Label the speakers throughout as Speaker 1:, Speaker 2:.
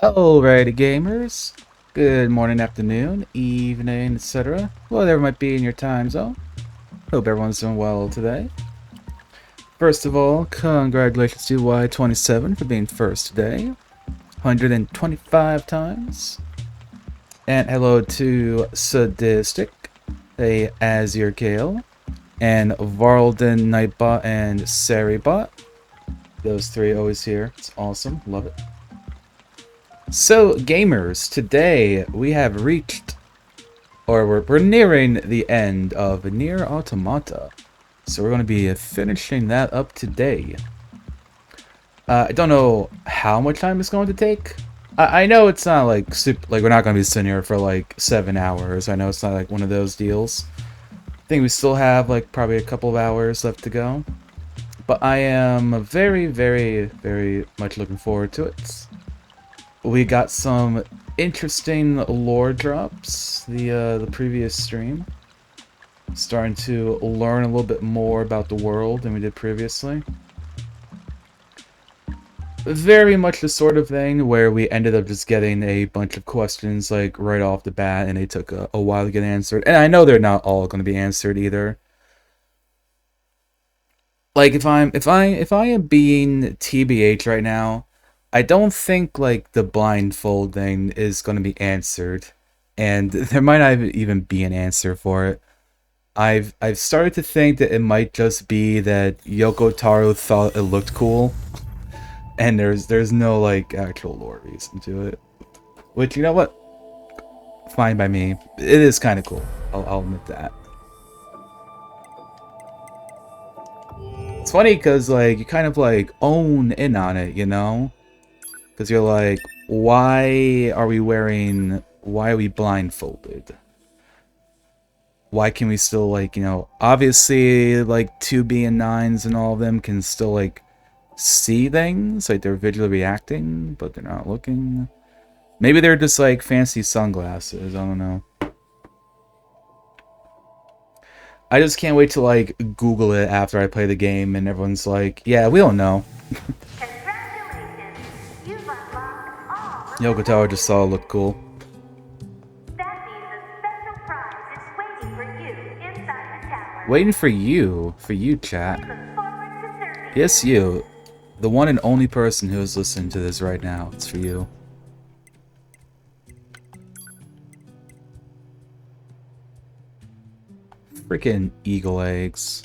Speaker 1: Alrighty, gamers. Good morning, afternoon, evening, etc. Whatever might be in your time zone. Hope everyone's doing well today. First of all, congratulations to Y27 for being first today. 125 times. And hello to Sadistic, a Azure Gale, and Varlden Nightbot and Saribot. Those three always here. It's awesome. Love it. So, gamers, today we have reached, or we're nearing the end of NieR Automata. So we're going to be finishing that up today. I don't know how much time it's going to take. I know it's not like super, like we're not going to be sitting here for like 7 hours. I know it's not like one of those deals. I think we still have like probably a couple of hours left to go. But I am very, very, very much looking forward to it. We got some interesting lore drops the previous stream. Starting to learn a little bit more about the world than we did previously. Very much the sort of thing where we ended up just getting a bunch of questions like right off the bat, and they took a while to get answered. And I know they're not all going to be answered either. Like if I am being TBH right now, I don't think like the blindfold thing is going to be answered, and there might not even be an answer for it. I've started to think that it might just be that Yoko Taro thought it looked cool, and there's no like actual lore reason to it. Which, you know what? Fine by me. It is kind of cool. I'll admit that. It's funny because like you kind of like own in on it, you know? Because you're like, why are we blindfolded? Why can we still, like, you know, obviously, like, 2B and 9s and all of them can still, like, see things, like, they're visually reacting, but they're not looking. Maybe they're just, like, fancy sunglasses, I don't know. I just can't wait to, like, Google it after I play the game, and everyone's like, yeah, we don't know. Yoko Taro just saw it look cool. Waiting for you, chat. Yes, you. The one and only person who is listening to this right now. It's for you. Freaking eagle eggs.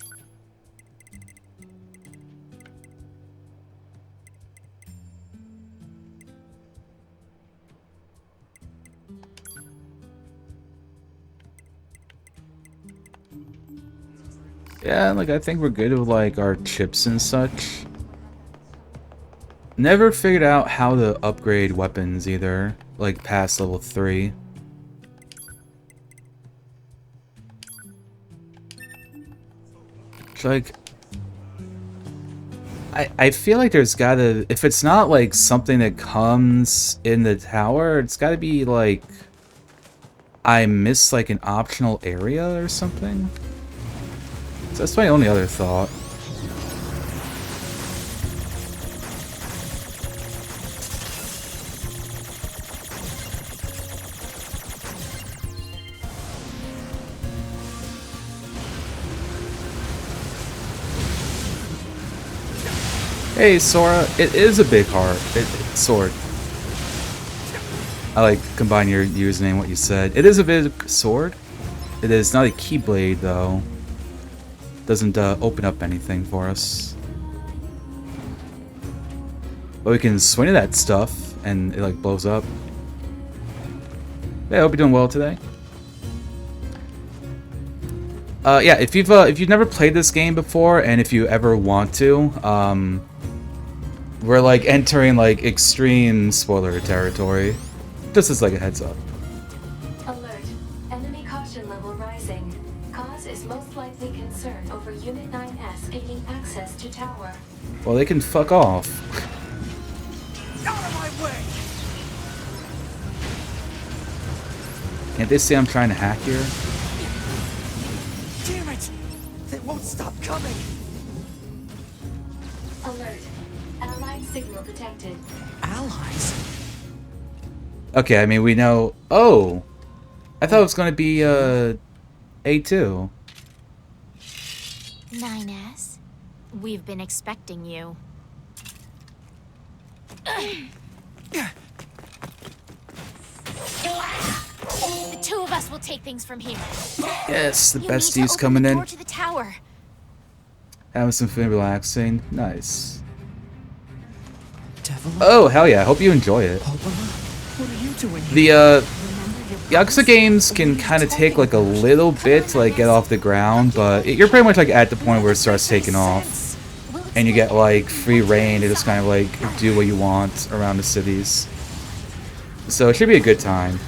Speaker 1: Yeah, like, I think we're good with, like, our chips and such. Never figured out how to upgrade weapons, either. Like, past level 3. It's like... I feel like there's gotta... If it's not, like, something that comes in the tower, it's gotta be, like... I missed, like, an optional area or something? So that's my only other thought. Hey, Sora, it is a big heart. Sword. I like combine your username and what you said. It is a big sword. It is not a keyblade, though. Doesn't open up anything for us. But we can swing at that stuff, and it like blows up. Yeah, I hope you're doing well today. Yeah, if you've never played this game before, and if you ever want to, we're like entering like extreme spoiler territory. Just as like a heads up.
Speaker 2: Alert. Enemy caution level rising. Cause is most likely concern over Unit 9S gaining access to tower.
Speaker 1: Well, they can fuck off.
Speaker 3: Out of my way!
Speaker 1: Can't they see I'm trying to hack here?
Speaker 3: Damn it! They won't stop coming!
Speaker 2: Alert. Allied signal detected.
Speaker 3: Allies?
Speaker 1: Okay, I mean, we know... Oh! I thought it was going to be, A2.
Speaker 4: 9S, we've been expecting you. The two of us will take things from here.
Speaker 1: Yes, the
Speaker 4: You need to
Speaker 1: besties
Speaker 4: open
Speaker 1: coming
Speaker 4: the
Speaker 1: in.
Speaker 4: door to the tower.
Speaker 1: Having some food, relaxing. Nice.
Speaker 3: Devil?
Speaker 1: Oh, hell yeah. I hope you enjoy it.
Speaker 3: What are you doing here?
Speaker 1: The,
Speaker 4: Remember your
Speaker 1: Yakuza
Speaker 4: promise?
Speaker 1: games can kind of take like a little bit to like get off the ground, but you're pretty much like at the point where it starts taking off, and you get like free reign to just kind of like do what you want around the cities. So it should be a good time.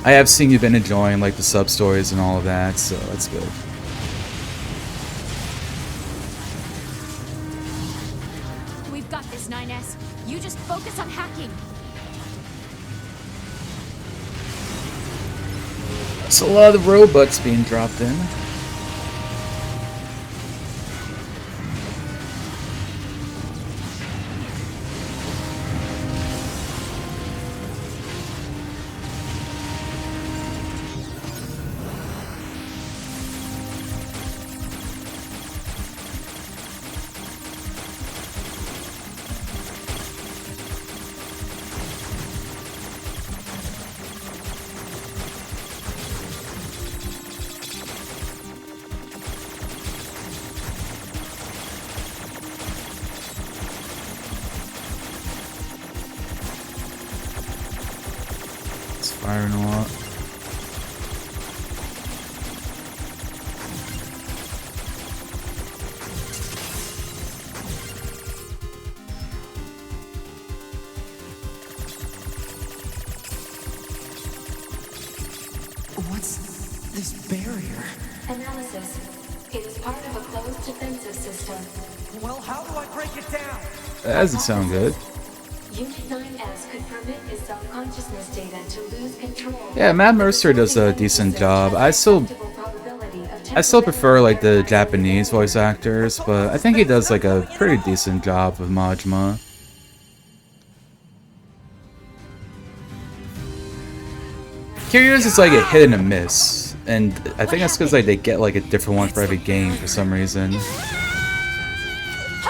Speaker 1: I have seen you've been enjoying like the sub stories and all of that, so that's good.
Speaker 4: We've got this, 9S. You just focus on hacking.
Speaker 1: It's a lot of robots being dropped in. It's firing a lot.
Speaker 3: What's this barrier?
Speaker 2: Analysis. It is part of a closed defensive system.
Speaker 3: Well, how do I break it down?
Speaker 1: That doesn't sound good.
Speaker 2: Unit 9S could permit his self-consciousness data to lose control.
Speaker 1: Yeah, Matt Mercer does a decent job. I still prefer like the Japanese voice actors, but I think he does like a pretty decent job with Majima. Curious is like a hit and a miss, and I think that's because like they get like a different one for every game for some reason.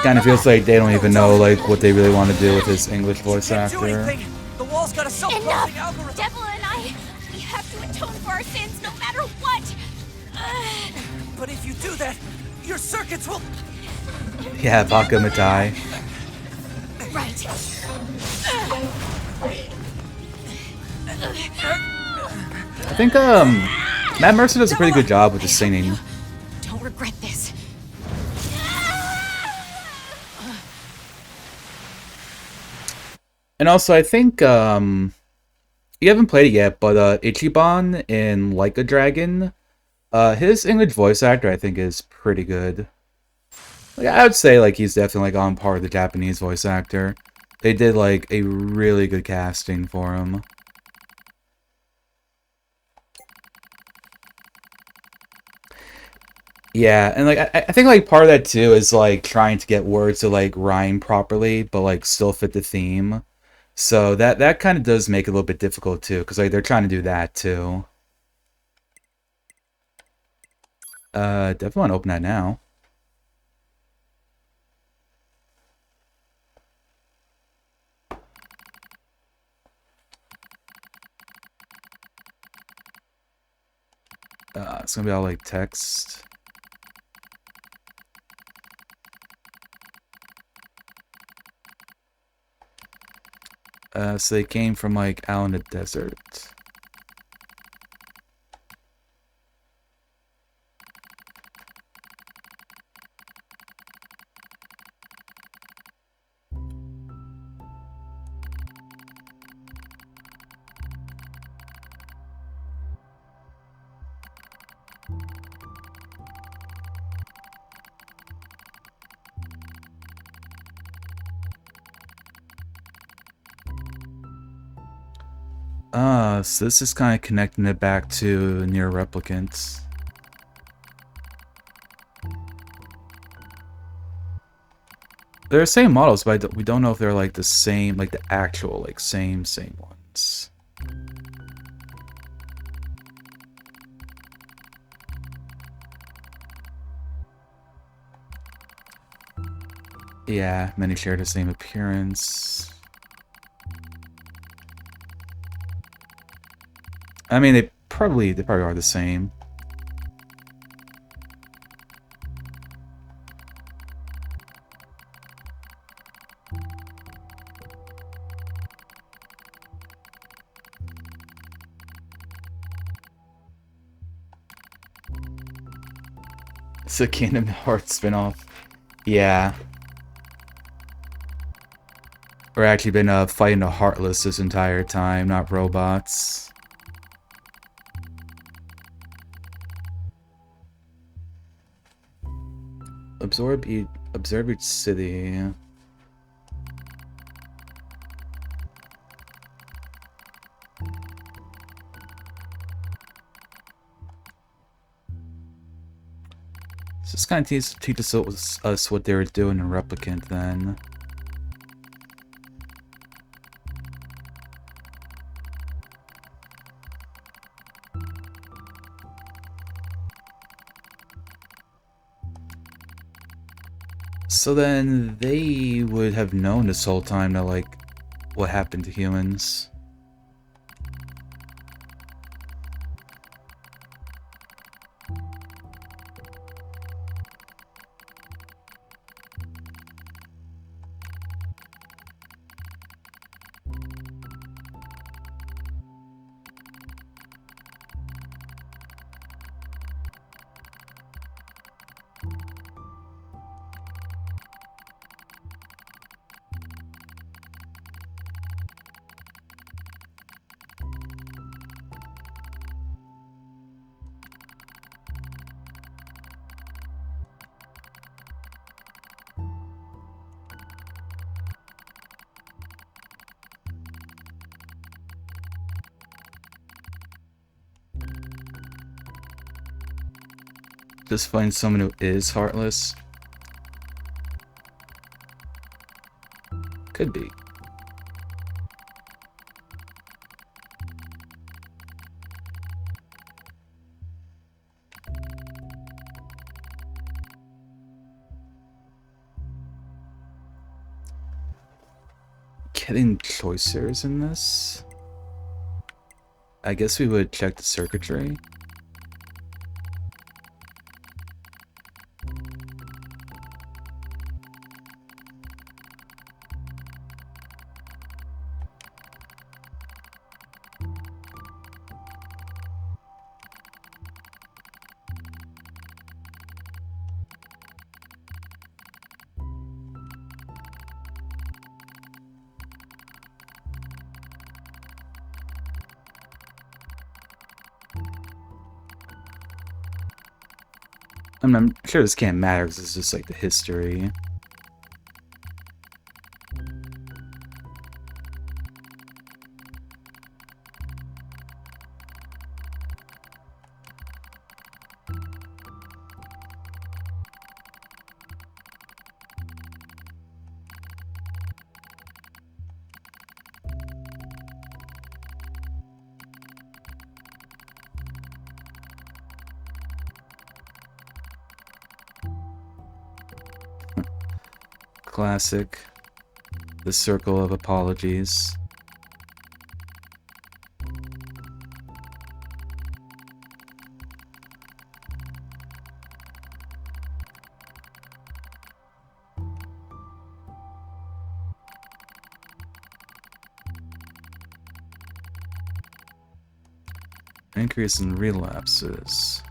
Speaker 1: Kind of feels like they don't even know like what they really want to do with this English voice
Speaker 3: Can't do
Speaker 1: actor.
Speaker 3: anything. The wall's got a self-closing algorithm.
Speaker 4: Devil and I, we have to atone for our sins no matter what.
Speaker 3: But if you do that, your circuits will...
Speaker 1: Yeah, Baka Matai.
Speaker 4: Right.
Speaker 1: I think Matt Mercer does a pretty good job with the singing.
Speaker 4: Don't regret this.
Speaker 1: And also, I think you haven't played it yet, but Ichiban in Like a Dragon, his English voice actor I think is pretty good. Like, I would say like he's definitely like on par with the Japanese voice actor. They did like a really good casting for him. Yeah, and like I think like part of that too is like trying to get words to like rhyme properly, but like still fit the theme. So that kind of does make it a little bit difficult too, because like they're trying to do that too. Definitely want to open that now. It's gonna be all like text. So they came from like out in the desert. So this is kind of connecting it back to NieR Replicants. They're the same models, but we don't know if they're like the same, like the actual, like same ones. Yeah, many share the same appearance. I mean, they probably are the same. It's a Kingdom Hearts spinoff. Yeah. We're actually been fighting the Heartless this entire time, not robots. Absorb each city. So this kind of teaches us what they were doing in Replicant then. So then they would have known this whole time that, like, what happened to humans. Just find someone who is heartless. Could be. Getting choicers in this? I guess we would check the circuitry. I'm sure this can't matter because it's just like the history. Classic. The circle of apologies. Increase in relapses.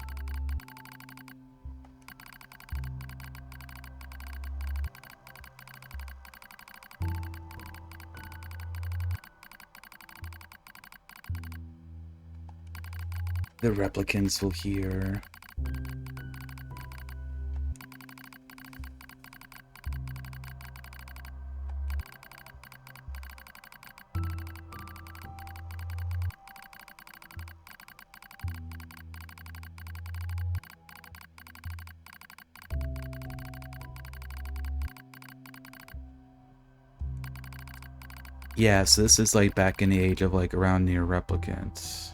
Speaker 1: The replicants will hear. Yeah, so this is like back in the age of like around NieR replicants.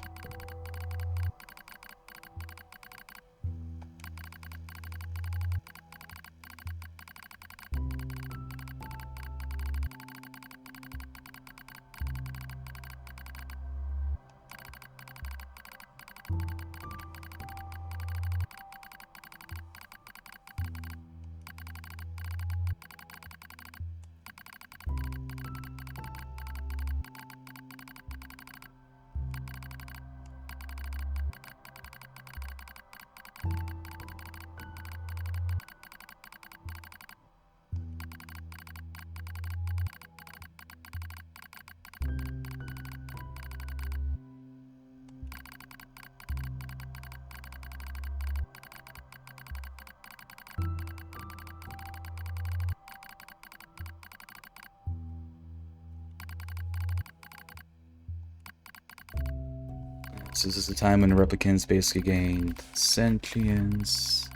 Speaker 1: So this is the time when the replicants basically gained sentience.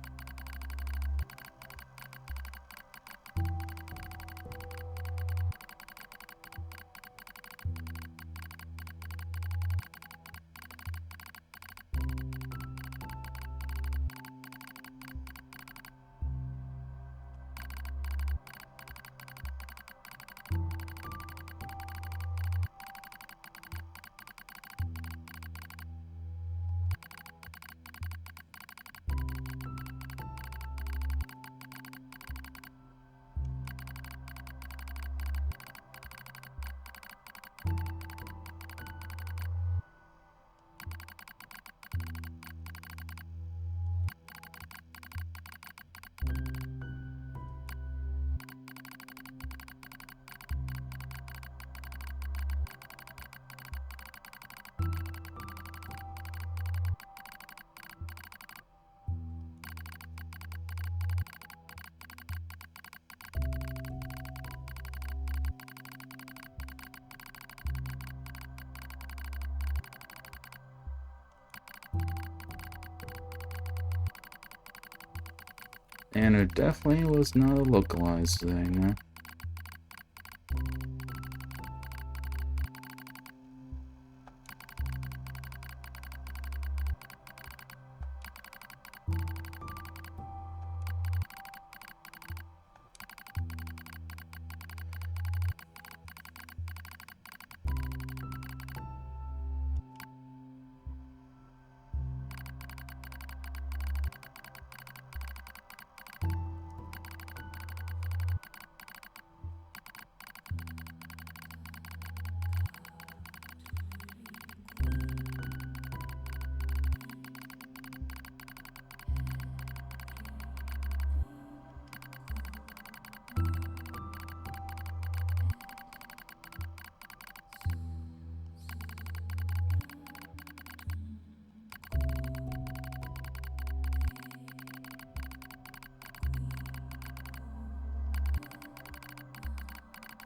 Speaker 1: And it definitely was not a localized thing.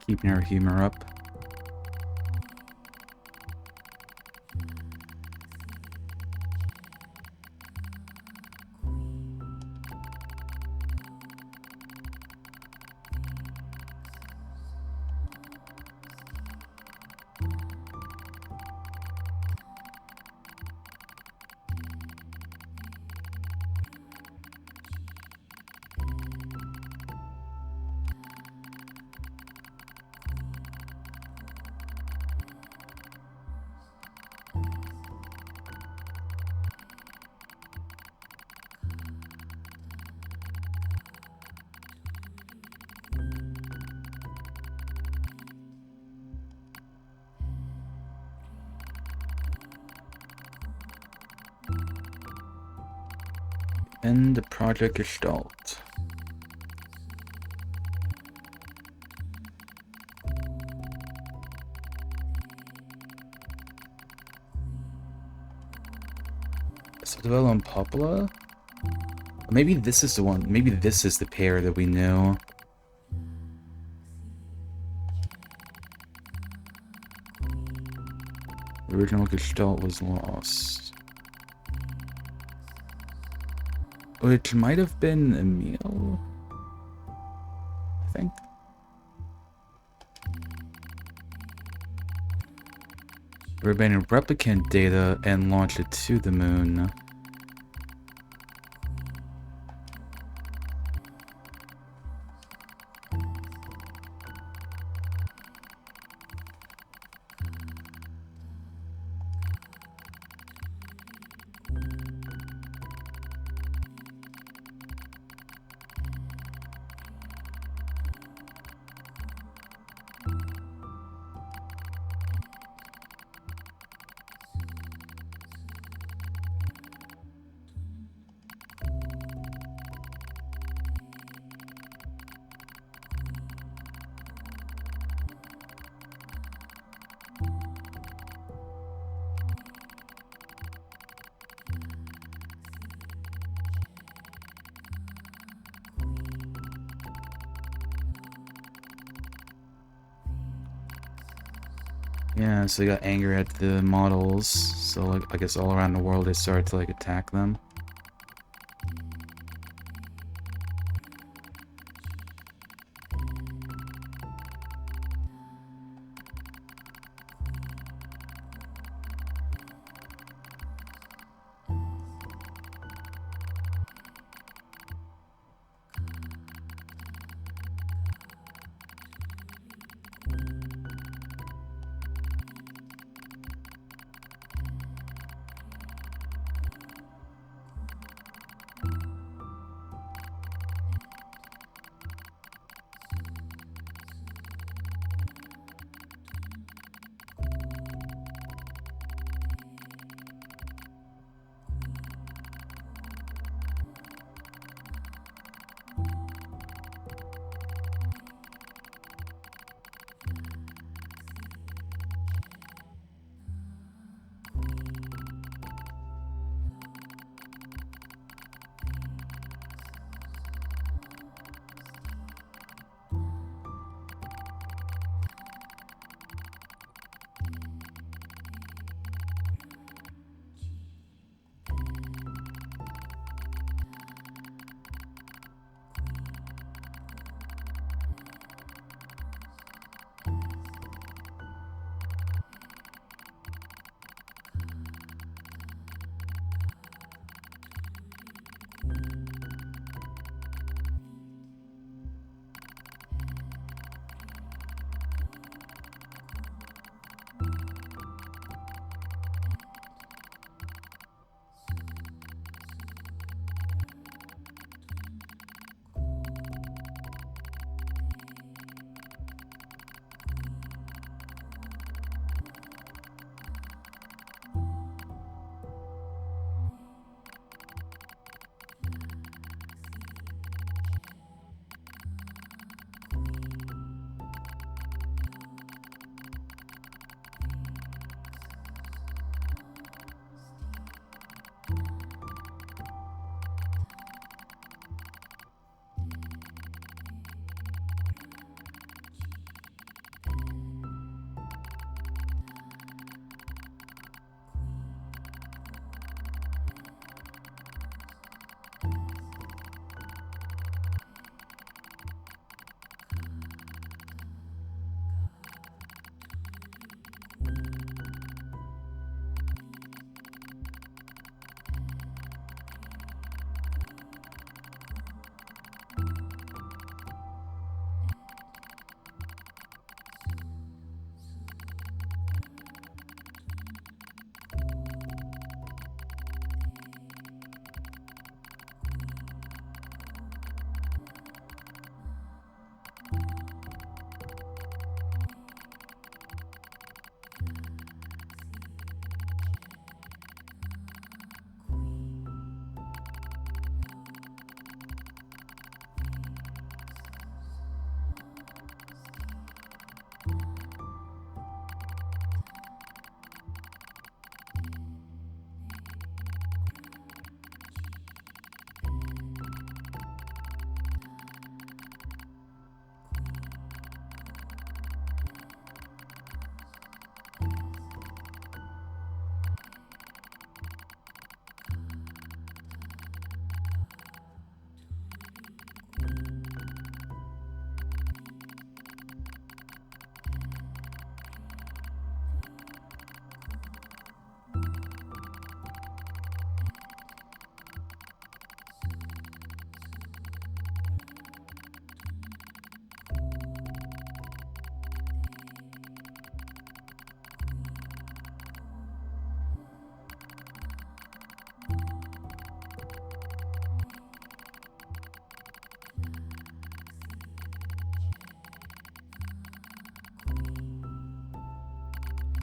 Speaker 1: Keeping our humor up. And the project Gestalt. So develop on Popula? Maybe this is the one. Maybe this is the pair that we knew. The original Gestalt was lost. Which might have been Emil, I think. remaining replicant data and launch it to the moon. Yeah, so they got angry at the models, so like, I guess all around the world they started to like attack them.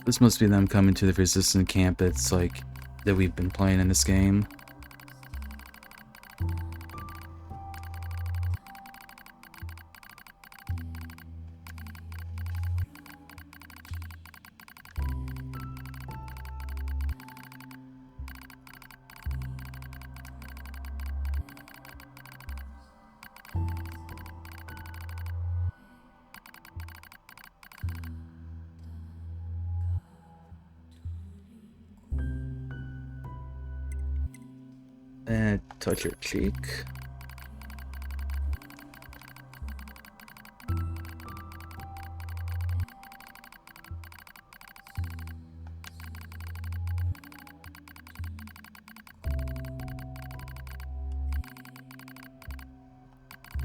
Speaker 1: This must be them coming to the resistant camp that's like that we've been playing in this game. And touch your cheek.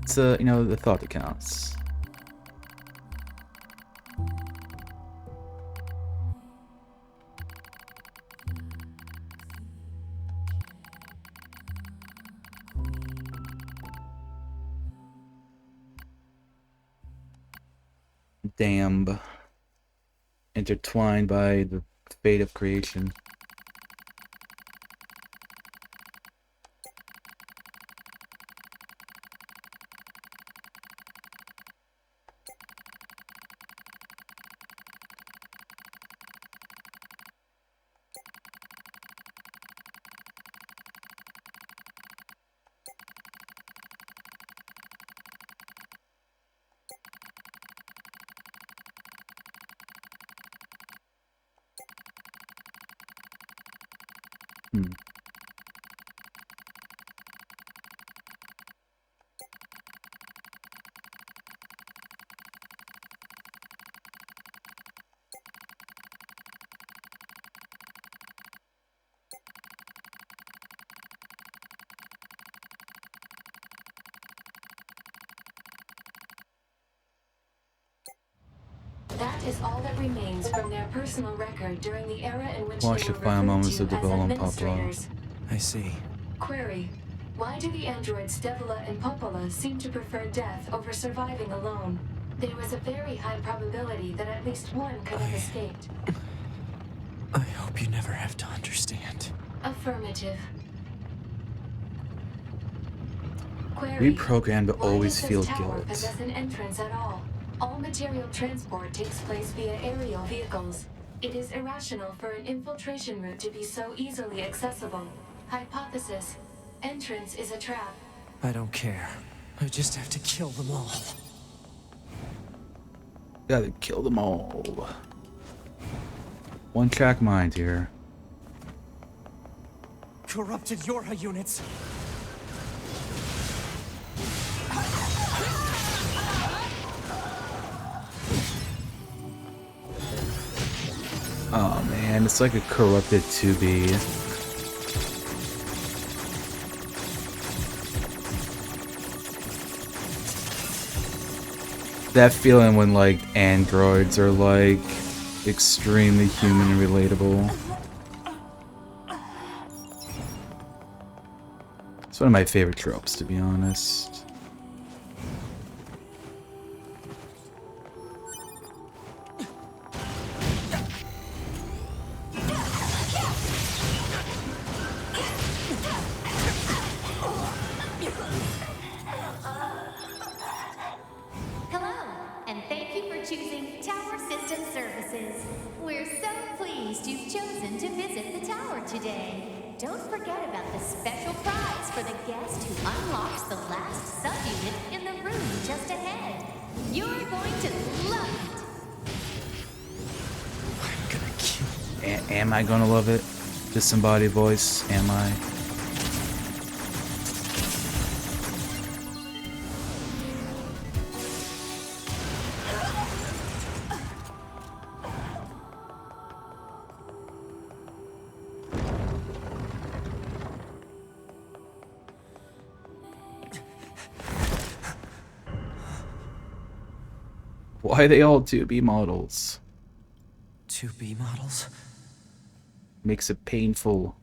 Speaker 1: It's you know, the thought that counts. Damn. Intertwined by the fate of creation.
Speaker 2: That is all that remains from their personal record during the era in which
Speaker 1: Watch
Speaker 2: they
Speaker 1: the
Speaker 2: were
Speaker 1: final
Speaker 2: referred
Speaker 1: moments
Speaker 2: to
Speaker 1: of
Speaker 2: as
Speaker 1: development, Papa.
Speaker 2: administrators.
Speaker 3: I see.
Speaker 2: Query: why do the androids Devila and Popola seem to prefer death over surviving alone? There was a very high probability that at least one could have escaped.
Speaker 3: I hope you never have to understand.
Speaker 2: Affirmative. Query:
Speaker 1: Reprogrammed to
Speaker 2: why
Speaker 1: always
Speaker 2: does
Speaker 1: feel
Speaker 2: this tower
Speaker 1: guilt.
Speaker 2: possess an entrance at all? All material transport takes place via aerial vehicles. It is irrational for an infiltration route to be so easily accessible. Hypothesis: entrance is a trap.
Speaker 3: I don't care. I just have to kill them all.
Speaker 1: Gotta kill them all. One track mind here.
Speaker 3: Corrupted Yorha units.
Speaker 1: Oh man, it's like a corrupted 2B. That feeling when like androids are like extremely human and relatable. It's one of my favorite tropes, to be honest.
Speaker 5: Hello, and thank you for choosing Tower System Services. We're so pleased you've chosen to visit the tower today. Don't forget about the special prize for the guest who unlocks the last subunit in the room just ahead. You're going to love it.
Speaker 3: I'm gonna kill.
Speaker 1: Am I gonna love it? Disembodied voice, am I? Why are they all 2B models?
Speaker 3: 2B models?
Speaker 1: Makes it painful.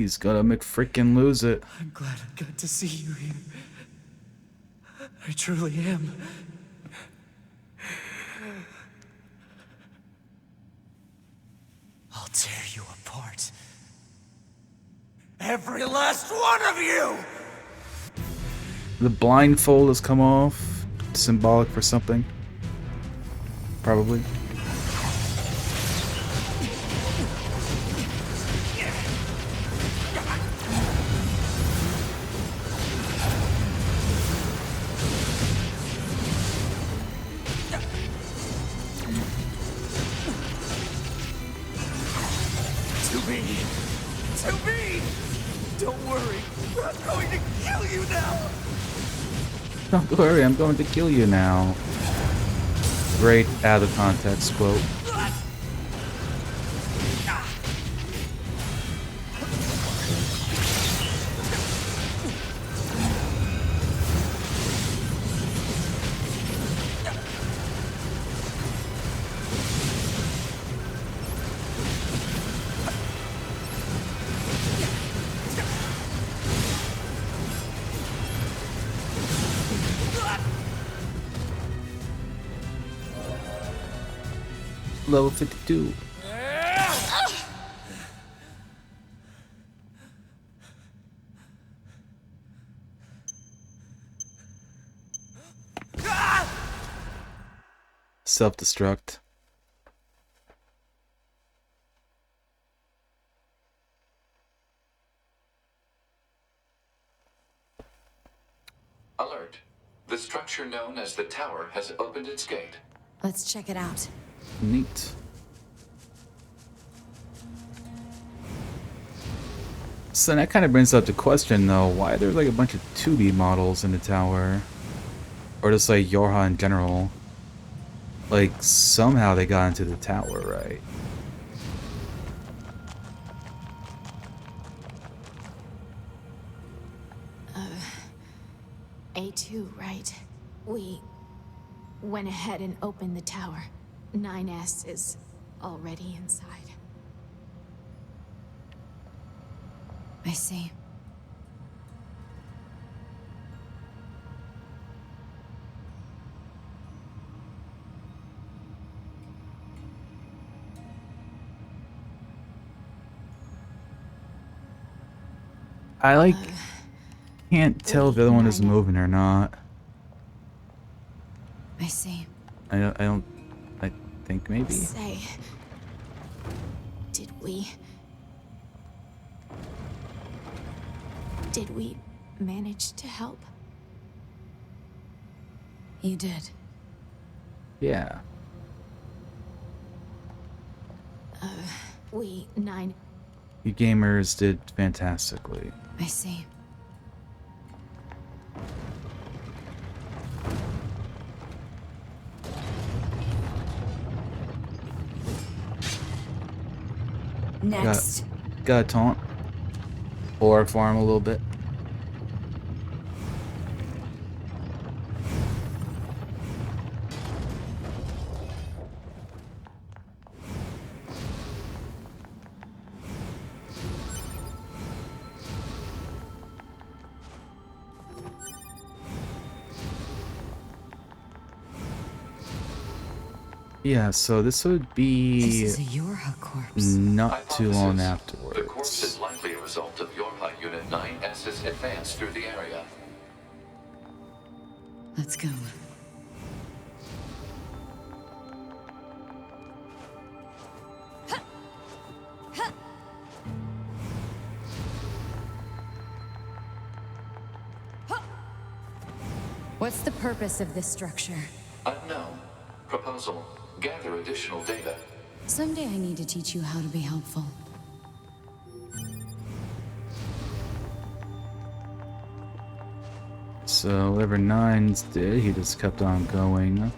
Speaker 1: He's gonna McFrickin' lose it.
Speaker 3: I'm glad I got to see you here. I truly am. I'll tear you apart. Every last one of you!
Speaker 1: The blindfold has come off. Symbolic for something. Probably.
Speaker 3: To me! Don't worry, I'm going to kill you now!
Speaker 1: Don't worry, I'm going to kill you now. Great out of context quote. Level 52. Self-destruct.
Speaker 6: Alert. The structure known as the tower has opened its gate.
Speaker 4: Let's check it out.
Speaker 1: Neat. So that kind of brings up the question, though, why there's like a bunch of 2D models in the tower? Or just like Yorha in general. Like, somehow they got into the tower, right?
Speaker 4: A2, right? We went ahead and opened the tower. 9S is already inside. I see.
Speaker 1: I like can't tell if the other one is
Speaker 4: 9S.
Speaker 1: moving or not.
Speaker 4: I see.
Speaker 1: I think maybe.
Speaker 4: Say, did we manage to help? You did.
Speaker 1: Yeah.
Speaker 4: We 9.
Speaker 1: You gamers did fantastically.
Speaker 4: I see. Next.
Speaker 1: Got a taunt. Or farm a little bit. Yeah, so this would be
Speaker 4: This is a Yorha corpse.
Speaker 1: not too long
Speaker 6: Hypothesis. The corpse
Speaker 1: afterwards.
Speaker 6: is likely a result of Yorha Unit 9S's advance through the area.
Speaker 4: Let's go. What's the purpose of this structure?
Speaker 6: Unknown. Proposal. Gather additional data.
Speaker 4: Someday I need to teach you how to be helpful.
Speaker 1: So whatever Nines did, he just kept on going.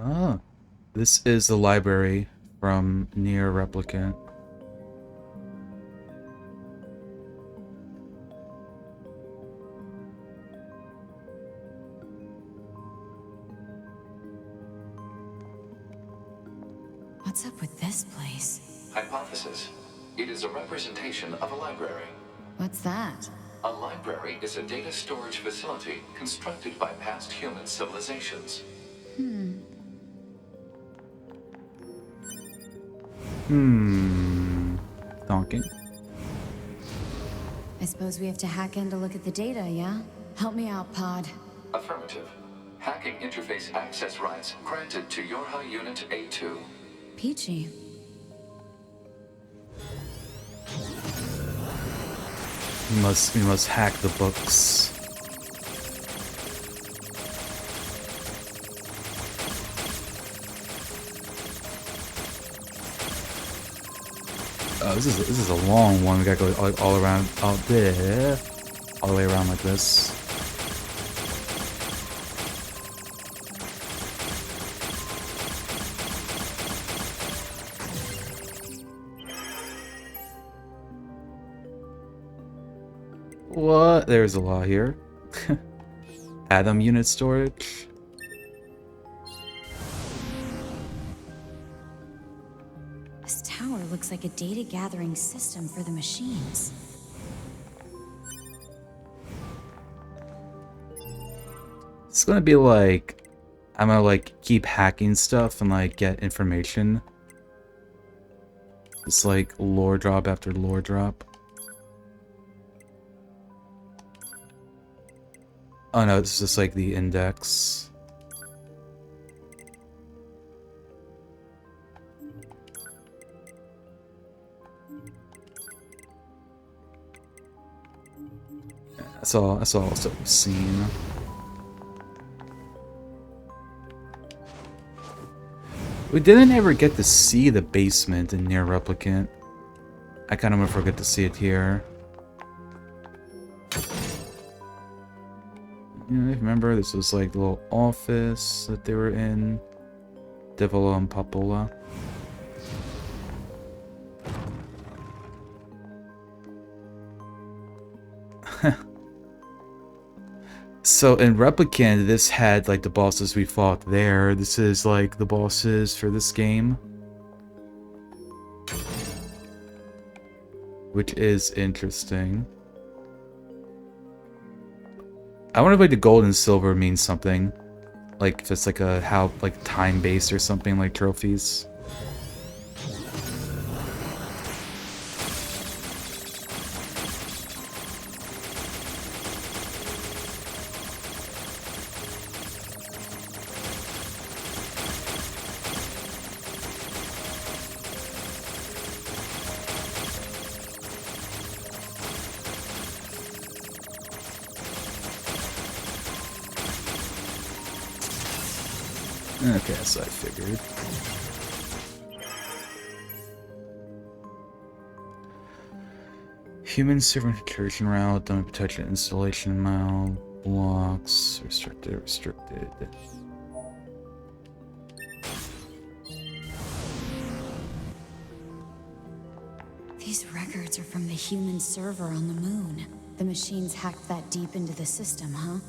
Speaker 1: Oh, this is the library from NieR Replicant.
Speaker 4: What's up with this place?
Speaker 6: Hypothesis. It is a representation of a library.
Speaker 4: What's that?
Speaker 6: A library is a data storage facility constructed by past human civilizations.
Speaker 1: Donking.
Speaker 4: I suppose we have to hack in to look at the data, yeah? Help me out, Pod.
Speaker 6: Affirmative. Hacking interface access rights granted to Yorha Unit A2.
Speaker 4: Peachy.
Speaker 1: We must hack the books. Oh, this is a long one. We gotta go all around out there, all the way around like this. What? There's a lot here. Atom unit storage.
Speaker 4: This tower looks like a data gathering system for the machines.
Speaker 1: It's gonna be like, I'm gonna like keep hacking stuff and like get information. It's like lore drop after lore drop. Oh no, it's just like the index. Yeah, that's all that we've seen. We didn't ever get to see the basement in NieR Replicant. I kind of want to forget to see it here. You know, remember this was like the little office that they were in. Devola and Papola. So in Replicant, this had like the bosses we fought there. This is like the bosses for this game. Which is interesting. I wonder if like the gold and silver means something. Like if it's like a time based or something like trophies. Okay, so I figured. Human servant incursion route, dummy protection installation mile, blocks, restricted.
Speaker 4: These records are from the human server on the moon. The machines hacked that deep into the system, huh?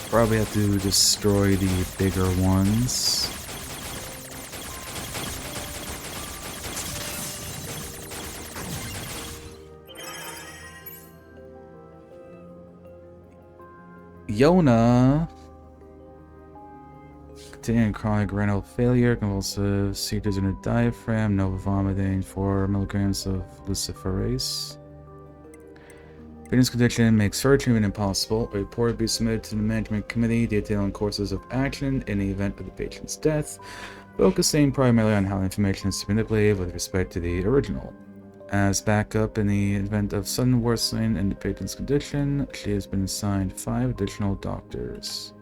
Speaker 1: Probably have to destroy the bigger ones. Yona. Continuing chronic renal failure, convulsive seizures in the diaphragm, no vomiting, 4 milligrams of luciferase. Fitness condition makes further treatment impossible. A report be submitted to the management committee detailing courses of action in the event of the patient's death, focusing primarily on how information is manipulated with respect to the original. As backup in the event of sudden worsening in the patient's condition, she has been assigned 5 additional doctors.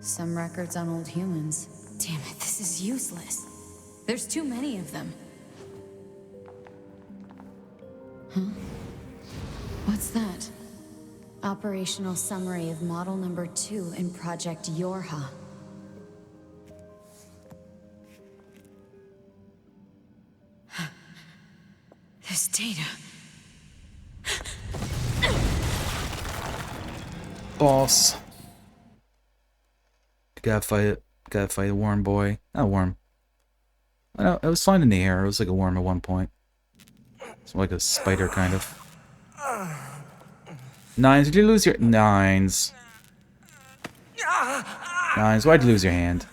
Speaker 7: Some records on old humans.
Speaker 4: Damn it, this is useless. There's too many of them. Huh? What's that?
Speaker 7: Operational summary of model number 2 in Project Yorha.
Speaker 4: This data.
Speaker 1: Boss. Gotta fight it. Gotta fight a worm boy. Not worm. I know, it was fine in the air. It was like a worm at one point. It's like a spider, kind of. Nines, did you lose your... Nines. Nines, why'd you lose your hand?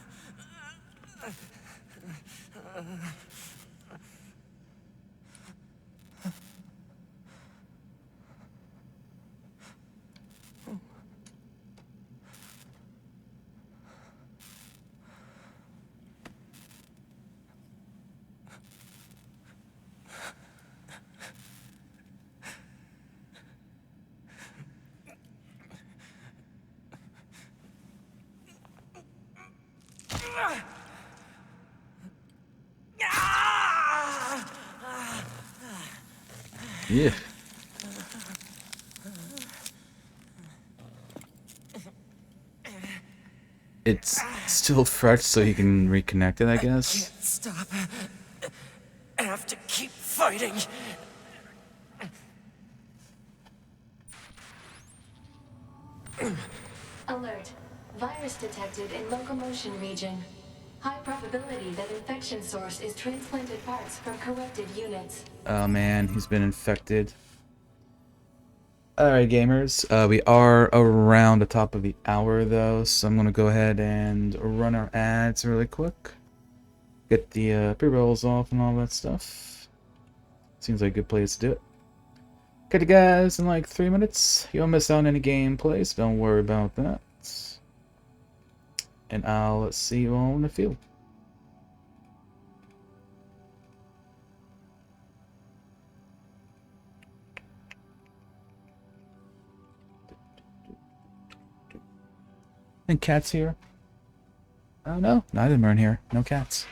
Speaker 1: Yeah. It's still fresh, so you can reconnect it, I guess.
Speaker 3: Can't stop. I have to keep fighting.
Speaker 2: Alert. Virus detected in locomotion region. High probability that infection source is transplanted parts from corrupted units.
Speaker 1: Oh man, he's been infected. Alright, gamers. We are around the top of the hour, though, so I'm going to go ahead and run our ads really quick. Get the pre-rolls off and all that stuff. Seems like a good place to do it. Catch you guys in like 3 minutes. You won't miss out on any gameplay, so don't worry about that. And I'll see you all in the field. And cats here? Oh no, neither of them are in here. No cats.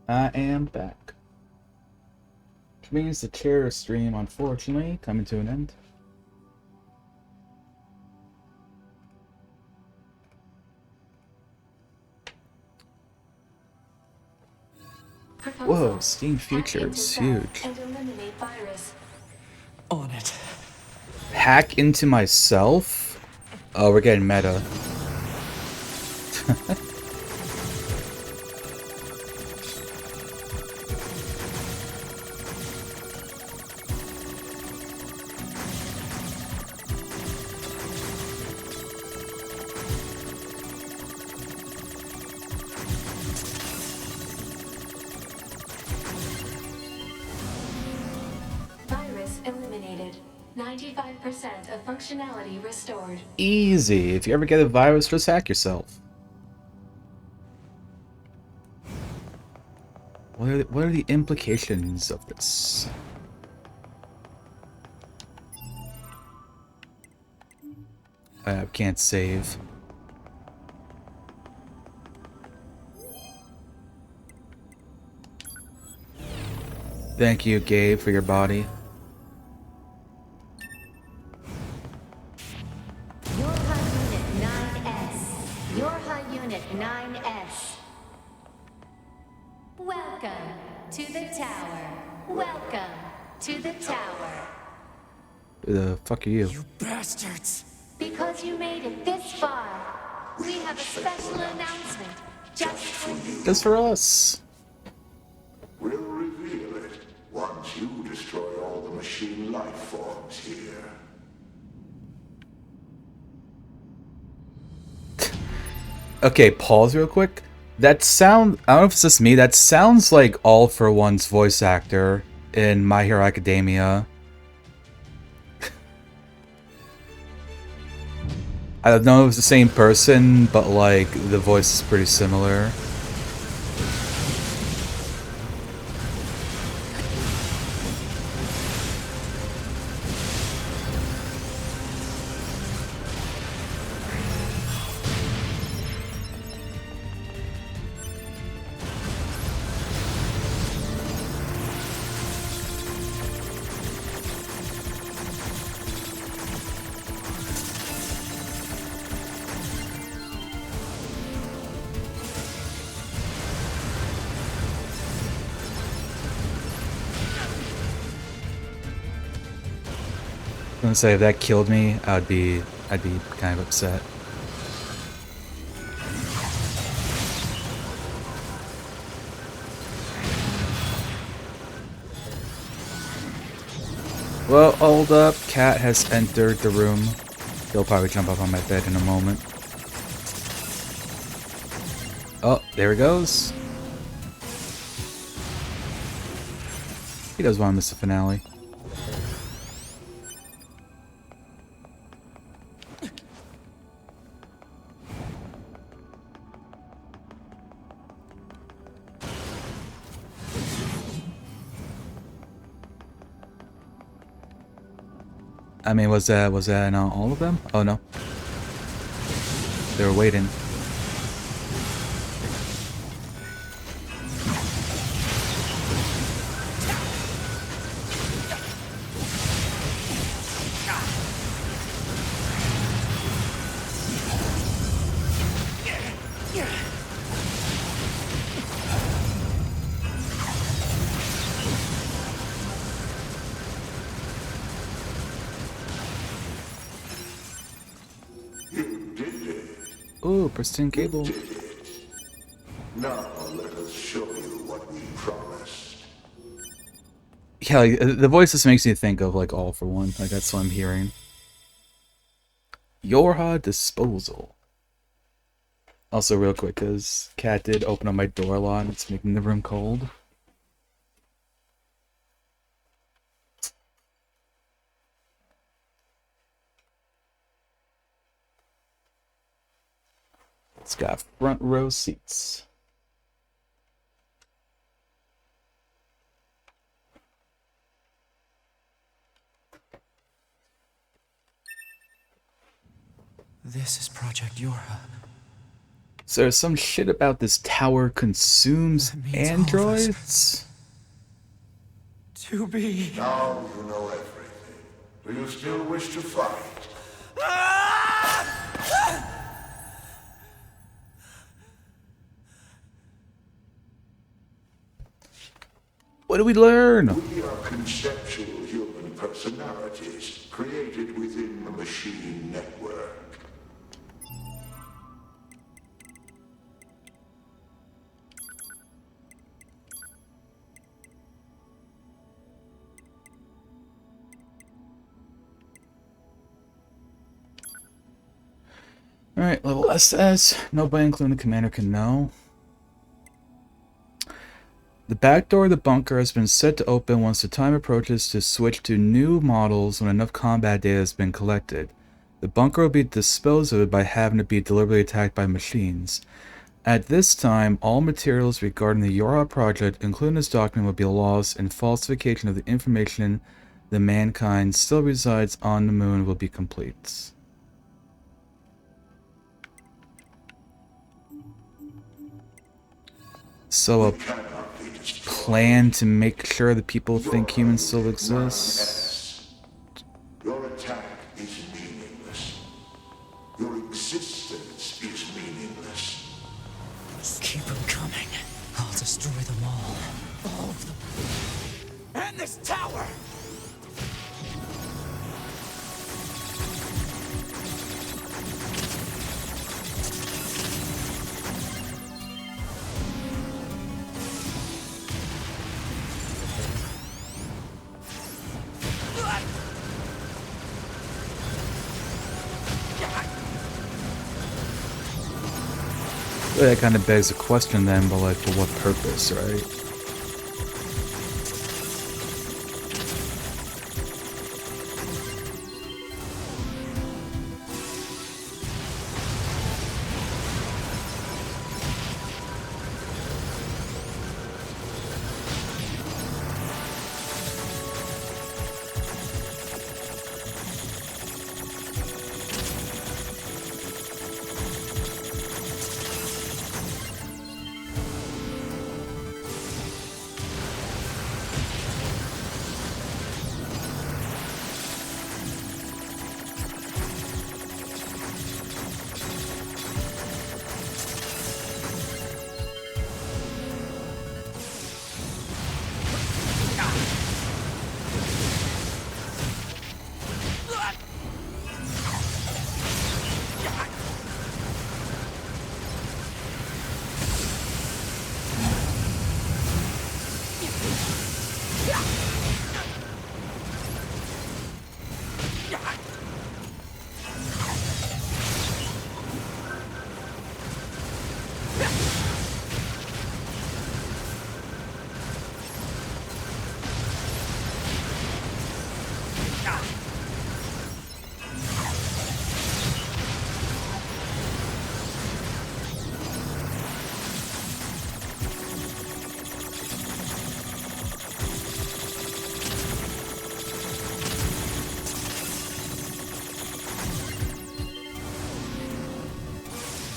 Speaker 1: I am back. Which means the terror stream, unfortunately, coming to an end.
Speaker 2: Proposal.
Speaker 1: Whoa, Steam
Speaker 2: Hack into
Speaker 1: features,
Speaker 2: self
Speaker 1: huge.
Speaker 2: and eliminate virus.
Speaker 3: On it.
Speaker 1: Hack into myself? Oh, we're getting meta.
Speaker 2: Virus eliminated. 95% of functionality restored.
Speaker 1: Easy. If you ever get a virus, just hack yourself. What are the implications of this? I can't save. Thank you, Gabe, for your body.
Speaker 5: Yorha Unit 9S. Yorha Unit 9S. Welcome to the tower. Welcome to the tower.
Speaker 1: Who the fuck are you?
Speaker 3: You bastards!
Speaker 5: Because you made it this far, we have a special announcement just for you.
Speaker 1: Just for us.
Speaker 8: We'll reveal it once you destroy all the machine life forms here.
Speaker 1: Okay, pause real quick. That sound, I don't know if it's just me, that sounds like All For One's voice actor in My Hero Academia. I don't know if it's the same person, but like, the voice is pretty similar. I'm gonna say if that killed me, I'd be kind of upset. Well, hold up. Cat has entered the room. He'll probably jump up on my bed in a moment. Oh, there he goes. He does want to miss the finale. I mean, was that not all of them? Oh no. They were waiting.
Speaker 8: You did it.
Speaker 1: Ooh, pristine cable.
Speaker 8: Now let us show you what we promised.
Speaker 1: Yeah, like, the voice just makes me think of like All For One. Like that's what I'm hearing. Yorha disposal. Also, real quick, cause Cat did open up my door a lot. And it's making the room cold. It's got front row seats.
Speaker 3: This is Project Yorha.
Speaker 1: So there's some shit about this tower consumes
Speaker 3: That means all of us.
Speaker 1: androids?
Speaker 3: To be.
Speaker 8: Now you know everything. Do you still wish to fight?
Speaker 1: What do we learn?
Speaker 8: We are conceptual human personalities created within the machine network.
Speaker 1: Alright, level SS. Nobody, including the commander, can know. The back door of the bunker has been set to open once the time approaches to switch to new models when enough combat data has been collected. The bunker will be disposed of by having to be deliberately attacked by machines. At this time, all materials regarding the Yorha project, including this document, will be lost, and falsification of the information that mankind still resides on the moon will be complete. So a plan to make sure that people think humans still exist?
Speaker 8: Your attack is meaningless. Your existence is meaningless.
Speaker 3: Keep them coming. I'll destroy them all. All of them. And this tower!
Speaker 1: That kind of begs the question then, but like, for what purpose, right?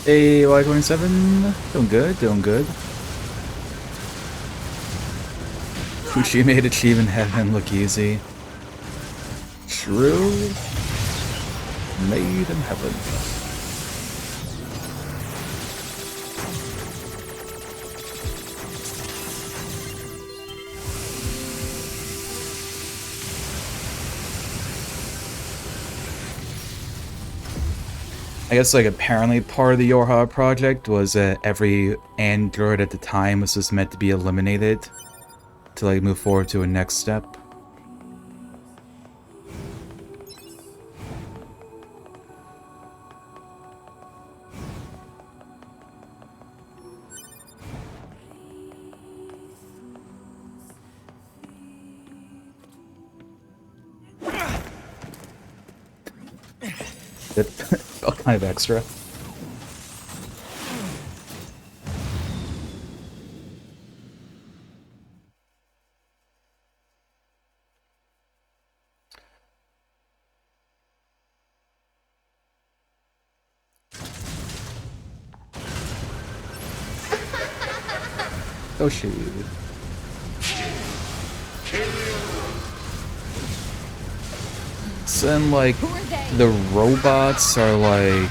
Speaker 1: Hey, Y27. Doing good, doing good. Fushi made Achievement Heaven look easy. True. Made in heaven. I guess, like, apparently part of the Yorha project was that every android at the time was just meant to be eliminated to, like, move forward to a next step. It felt kind of extra. Oh shoot. So then, like, the robots are like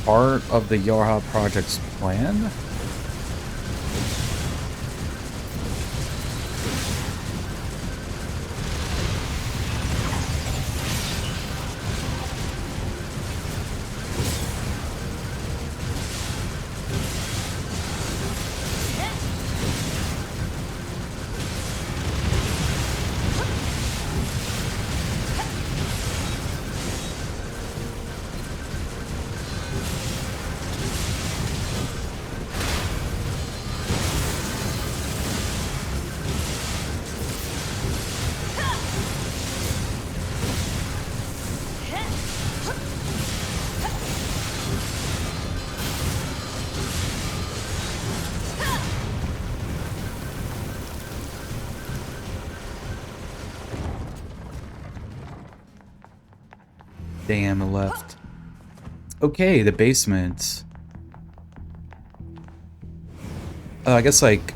Speaker 1: part of the Yorha project's plan? Damn, I left. Okay, the basement. I guess, like,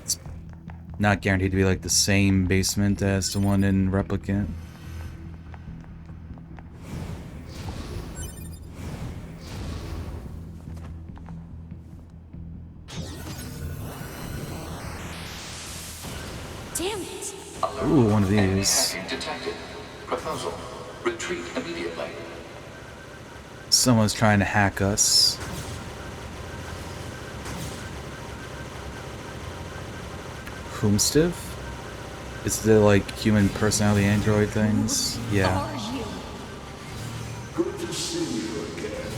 Speaker 1: it's not guaranteed to be, like, the same basement as the one in Replicant.
Speaker 4: Damn it!
Speaker 1: Ooh, one of
Speaker 6: Enemy
Speaker 1: these.
Speaker 6: hacking detected. Proposal. Retreat immediately.
Speaker 1: Someone's trying to hack us. Whomstiv? It's the, like, human personality android things? Yeah.
Speaker 4: Are you?
Speaker 8: Good to see you again,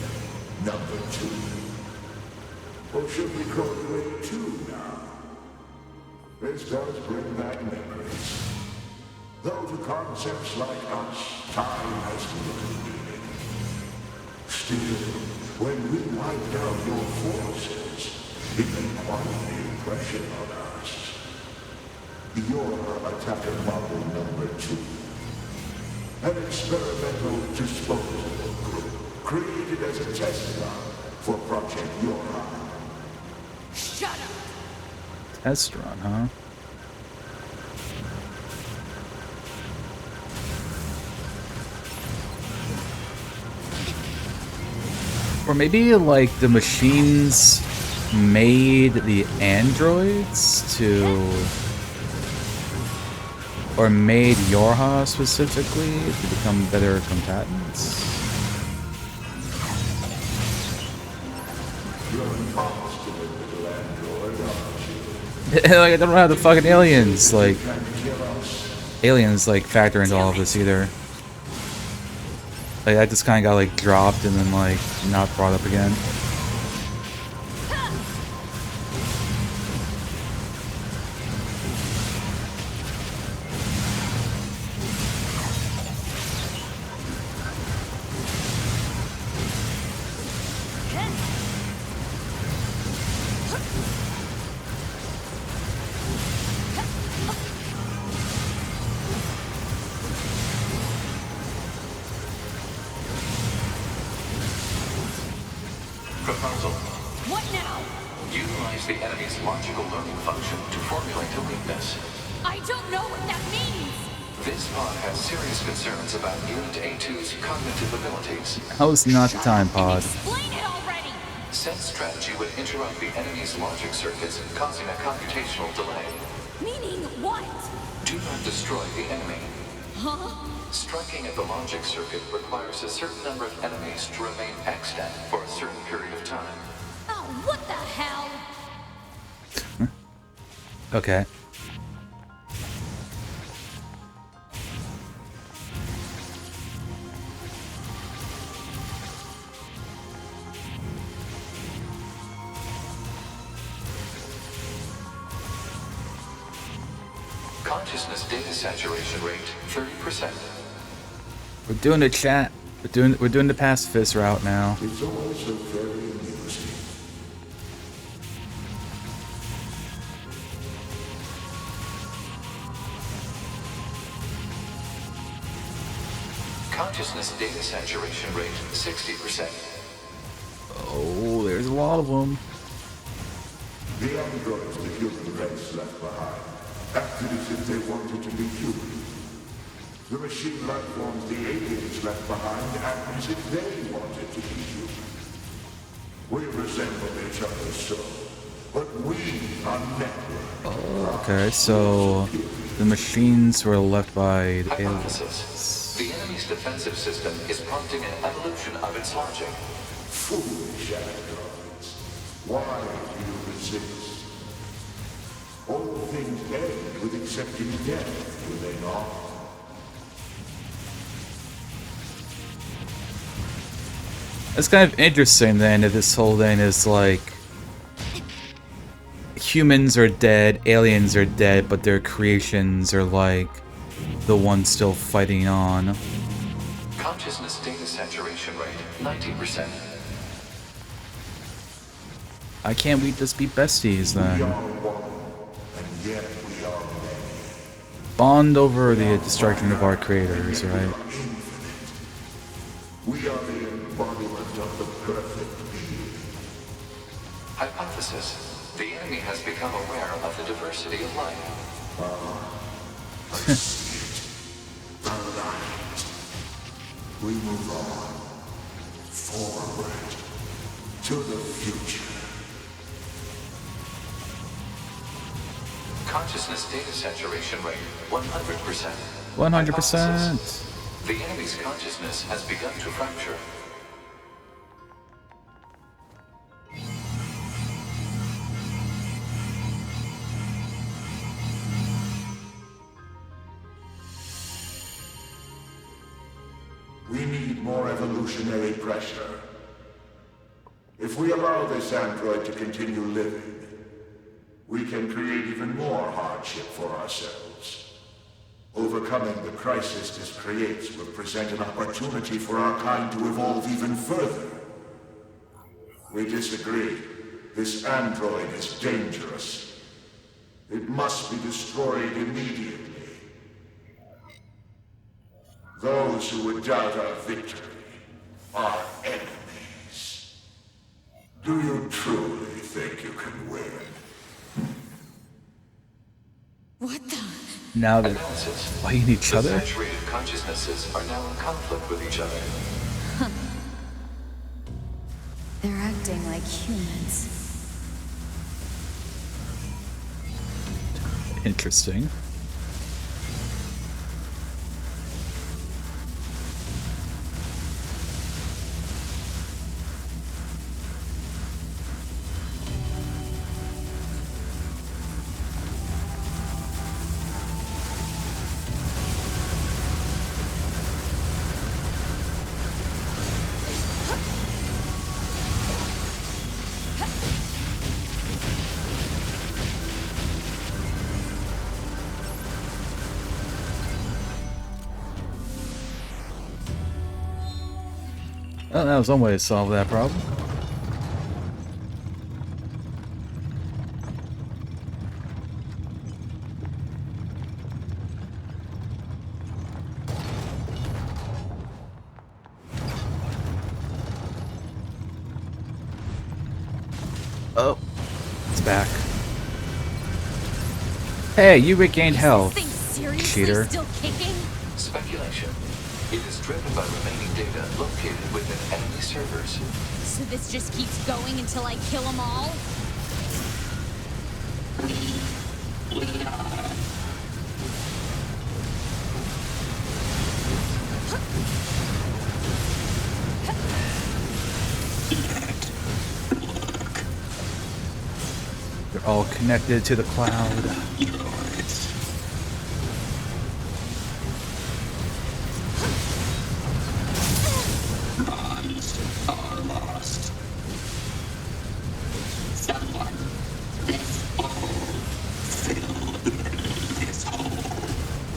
Speaker 8: number 2. Or should we call you A2 now? This does bring back memories. Though to concepts like us, time has little meaning. Still, when we wiped out your forces, it made quite an impression on us. You're attacker model number 2. An experimental disposable group created as a test run for Project Yorha.
Speaker 4: Shut up!
Speaker 1: Test run, huh? Or maybe, like, the machines made the androids to... Or made Yorha specifically to become better combatants? Like, I don't know how the fucking aliens, like... Aliens, like, factor into all of this either. Like, that just kind of got, like, dropped and then, like, not brought up again.
Speaker 6: Proposal.
Speaker 4: What now?
Speaker 6: Utilize the enemy's logical learning function to formulate a weakness.
Speaker 4: I don't know what that means!
Speaker 6: This pod has serious concerns about Unit A2's cognitive abilities.
Speaker 1: How is not the time, Pod?
Speaker 4: Explain it already!
Speaker 6: Said strategy would interrupt the enemy's logic circuits, causing a computational delay.
Speaker 4: Meaning what?
Speaker 6: Do not destroy the enemy.
Speaker 4: Huh?
Speaker 6: Striking at the logic circuit requires a certain number of enemies to remain extant for a certain period of time.
Speaker 4: Oh, what the hell?
Speaker 1: Okay.
Speaker 6: Consciousness data saturation rate 30%.
Speaker 1: We're doing the chat. We're doing the pacifist route now.
Speaker 8: It's also very amusing.
Speaker 6: Consciousness data saturation rate 60%.
Speaker 1: Oh, there's a lot of them.
Speaker 8: The androids the human race left behind acted as if they wanted to be human. The machine life forms the aliens left behind acted as if they wanted to be human. We resemble each other so, but we are networked.
Speaker 1: Okay, so the machines were left by the aliens.
Speaker 6: Hypothesis. The enemy's defensive system is prompting an evolution of its logic.
Speaker 8: Foolish androids. Why do you resist? All things end with accepting death, do they not?
Speaker 1: It's kind of interesting then that this whole thing is like humans are dead, aliens are dead, but their creations are like the ones still fighting on.
Speaker 6: Consciousness data saturation rate, 90%.
Speaker 1: I can't we just be besties
Speaker 8: We
Speaker 1: then?
Speaker 8: are one, and yet we are many.
Speaker 1: Bond over the destruction of our creators, right?
Speaker 8: We are the embodiment of the perfect being.
Speaker 6: Hypothesis. The enemy has become aware of the diversity of life.
Speaker 8: I see it. The light. We move on. Forward. To the future.
Speaker 6: Consciousness data saturation rate, 100%.
Speaker 1: 100%.
Speaker 6: Hypothesis. The enemy's consciousness has begun to fracture.
Speaker 8: We need more evolutionary pressure. If we allow this android to continue living, we can create even more hardship for ourselves. Overcoming the crisis this creates will present an opportunity for our kind to evolve even further. We disagree. This android is dangerous. It must be destroyed immediately. Those who would doubt our victory are enemies. Do you truly think you can win?
Speaker 4: What the?
Speaker 1: Now they're
Speaker 6: Analysis.
Speaker 1: fighting each
Speaker 6: The
Speaker 1: other?
Speaker 6: saturated consciousnesses are now in conflict with each other.
Speaker 7: They're acting like humans.
Speaker 1: Interesting. Well, that was one way to solve that problem. Oh, it's back. Hey, you regained health,
Speaker 4: Thing seriously
Speaker 1: cheater.
Speaker 4: still kicking?
Speaker 6: Speculation. It is driven by remaining data located within enemy servers.
Speaker 4: So this just keeps going until I kill them all?
Speaker 1: They're all connected to the cloud.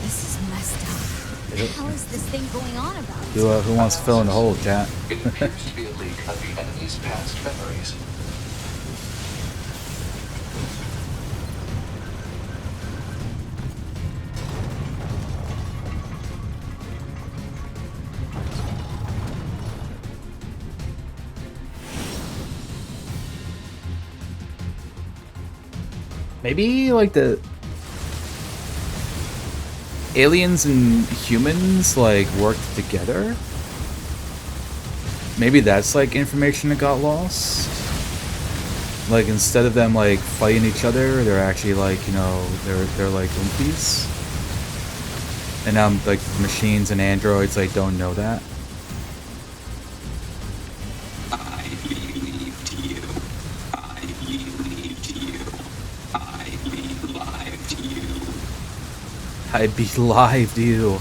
Speaker 4: This is messed up. What the hell is this thing going on about?
Speaker 1: Who wants to fill in the hole, chat?
Speaker 6: It appears to be a leak of the enemy's past memories.
Speaker 1: Maybe like the aliens and humans like worked together. Maybe that's like information that got lost. Like instead of them like fighting each other, they're actually like, you know, they're like Oompies. And now like machines and androids like don't know that.
Speaker 3: I believed you. I believed you. I believed you.
Speaker 1: I belived you.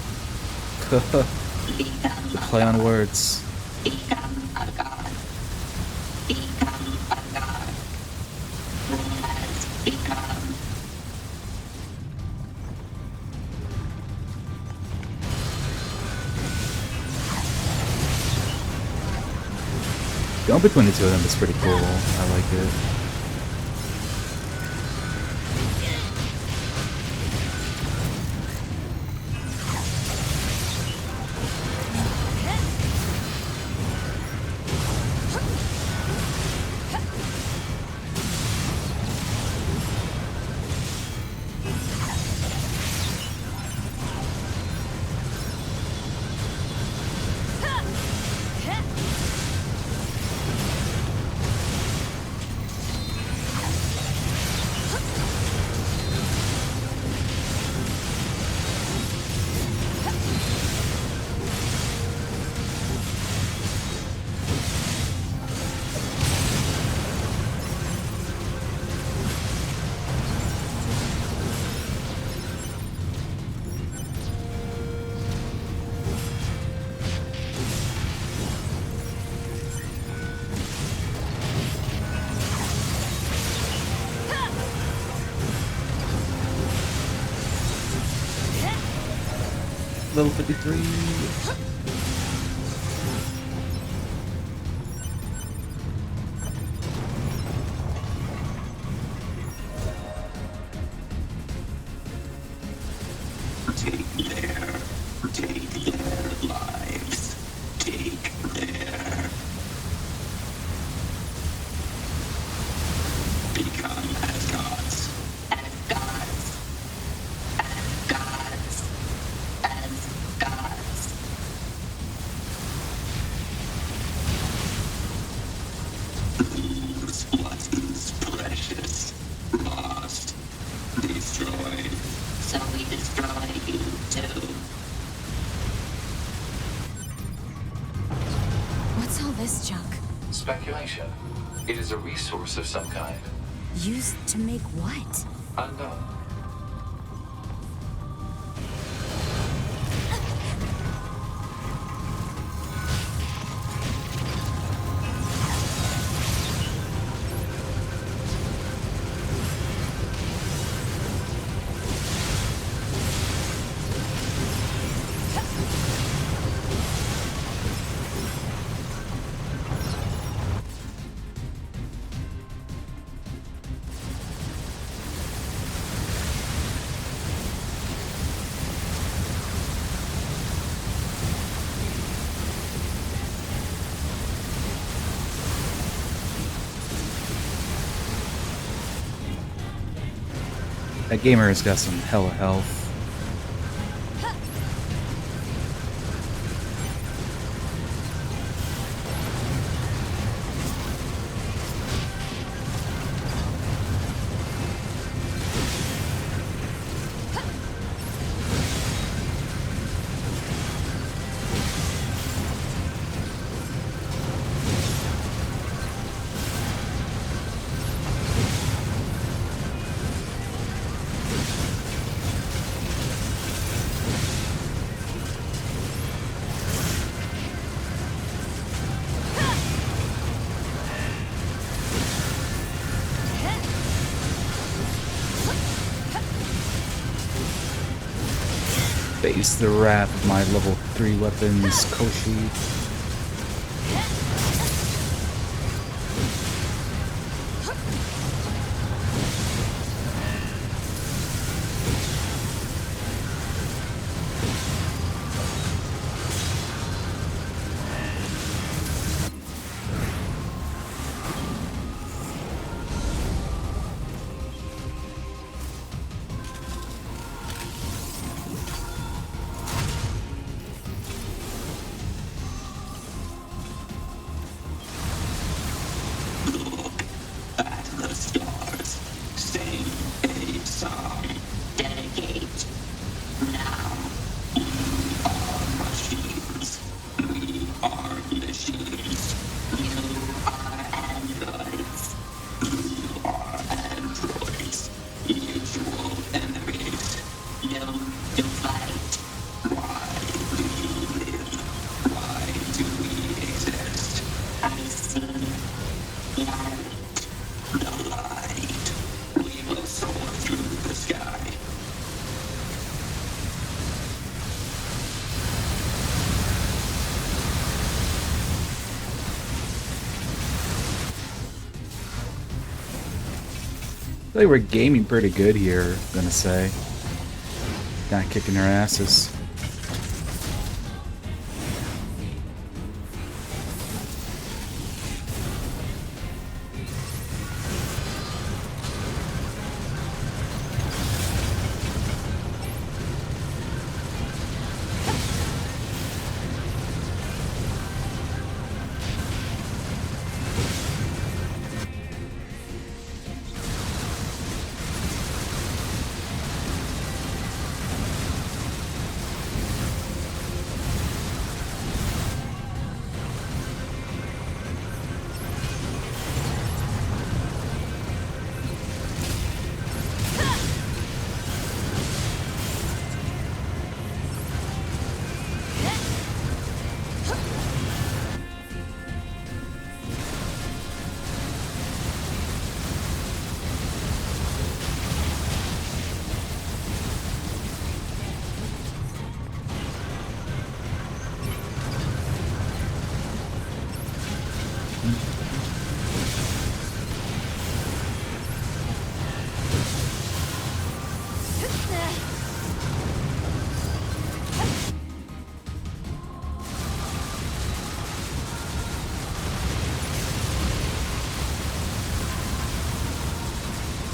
Speaker 1: The play on words.
Speaker 3: Become a god. Become a god. Who has become.
Speaker 1: Going between the two of them is pretty cool. I like it. Level 53.
Speaker 3: Take their lives. Take their. Become as gods. As gods. As gods. As gods. Lose what is precious. Lost. Destroyed. So we destroy you too.
Speaker 7: What's all this junk?
Speaker 6: Speculation. It is a resource of some kind.
Speaker 7: Used to make what?
Speaker 6: Unknown.
Speaker 1: That gamer has got some hella health. Face the wrath of my level 3 weapons, Koshi.
Speaker 3: The light. We will soar through the sky.
Speaker 1: I feel like we're gaming pretty good here, I'm gonna say. Not kicking our asses.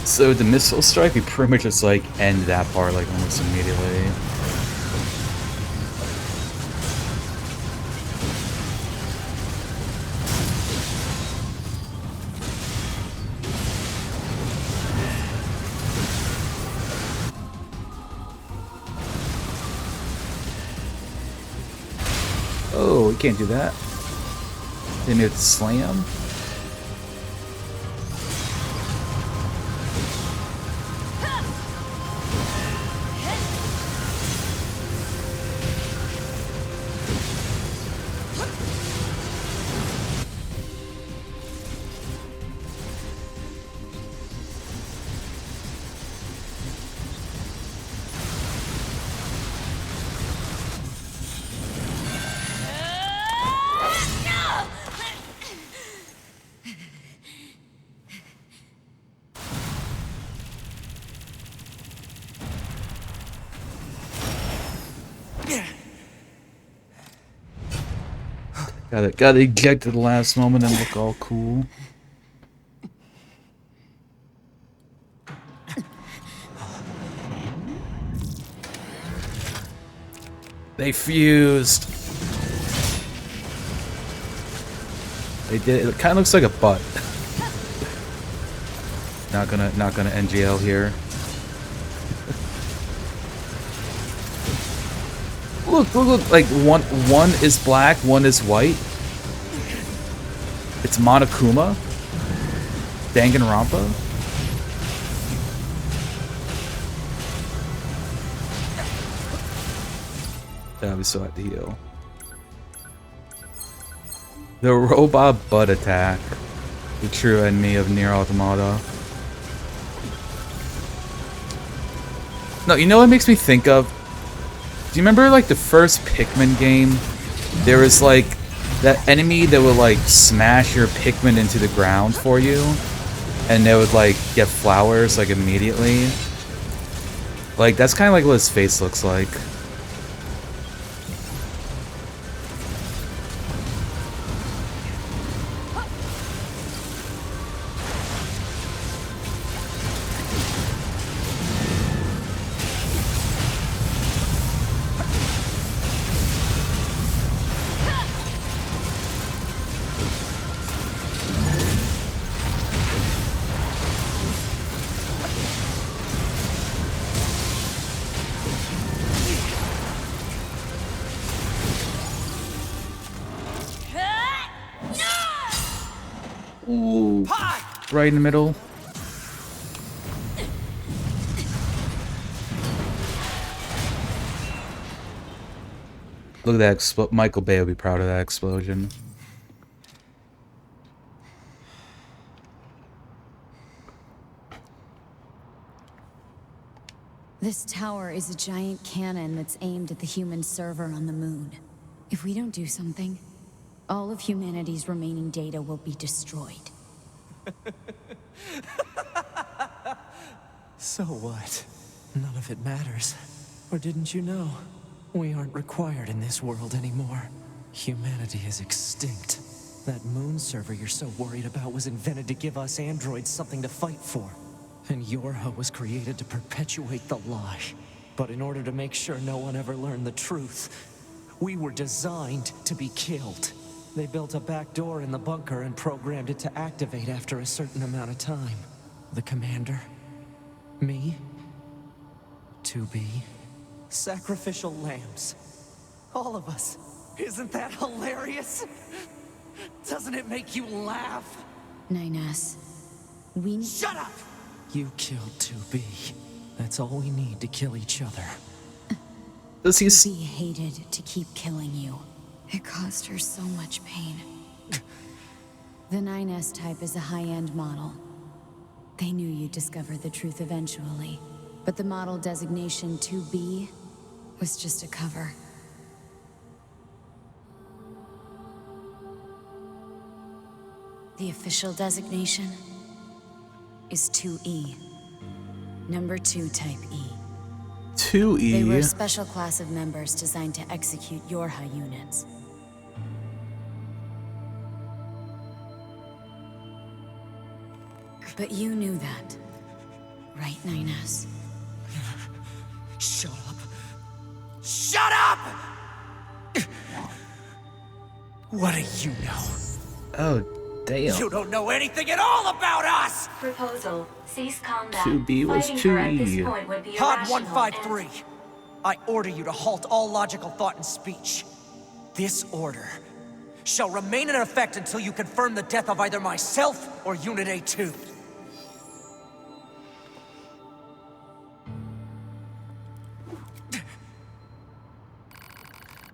Speaker 1: So the missile strike, we pretty much just like end that part like almost immediately. Oh, we can't do that. Didn't have to slam. Gotta eject at the last moment and look all cool. They fused. They did. It kind of looks like a butt. Not gonna NGL here. Look, like one is black, one is white. It's Monokuma. Danganronpa. We still have to heal. The robot butt attack. The true enemy of NieR Automata. No, you know what it makes me think of? Do you remember like the first Pikmin game? There was like that enemy that would like smash your Pikmin into the ground for you, and they would like get flowers like immediately. Like that's kind of like what his face looks like. Ooh, right in the middle. Look at that Michael Bay will be proud of that explosion.
Speaker 7: This tower is a giant cannon that's aimed at the human server on the moon. If we don't do something, all of humanity's remaining data will be destroyed.
Speaker 9: So what? None of it matters. Or didn't you know? We aren't required in this world anymore. Humanity is extinct. That moon server you're so worried about was invented to give us androids something to fight for. And Yorha was created to perpetuate the lie. But in order to make sure no one ever learned the truth, we were designed to be killed. They built a back door in the bunker and programmed it to activate after a certain amount of time. The commander, me, 2B, sacrificial lambs. All of us. Isn't that hilarious? Doesn't it make you laugh?
Speaker 7: 9S, we need—
Speaker 9: Shut up! You killed 2B. That's all we need to kill each other.
Speaker 1: Does he?
Speaker 7: Be hated to keep killing you. It caused her so much pain. The 9S type is a high-end model. They knew you'd discover the truth eventually. But the model designation 2B was just a cover. The official designation is 2E. Number 2 type E.
Speaker 1: 2E?
Speaker 7: They were a special class of members designed to execute Yorha units. But you knew that, right, 9S?
Speaker 9: Shut up. Shut up! What do you know?
Speaker 1: Oh, damn.
Speaker 9: You don't know anything at all about us!
Speaker 2: Proposal. Cease combat.
Speaker 1: 2B was
Speaker 2: Fighting her at this
Speaker 1: 2E.
Speaker 2: point would be
Speaker 9: Pod
Speaker 2: irrational
Speaker 9: 153. I order you to halt all logical thought and speech. This order shall remain in effect until you confirm the death of either myself or Unit A2.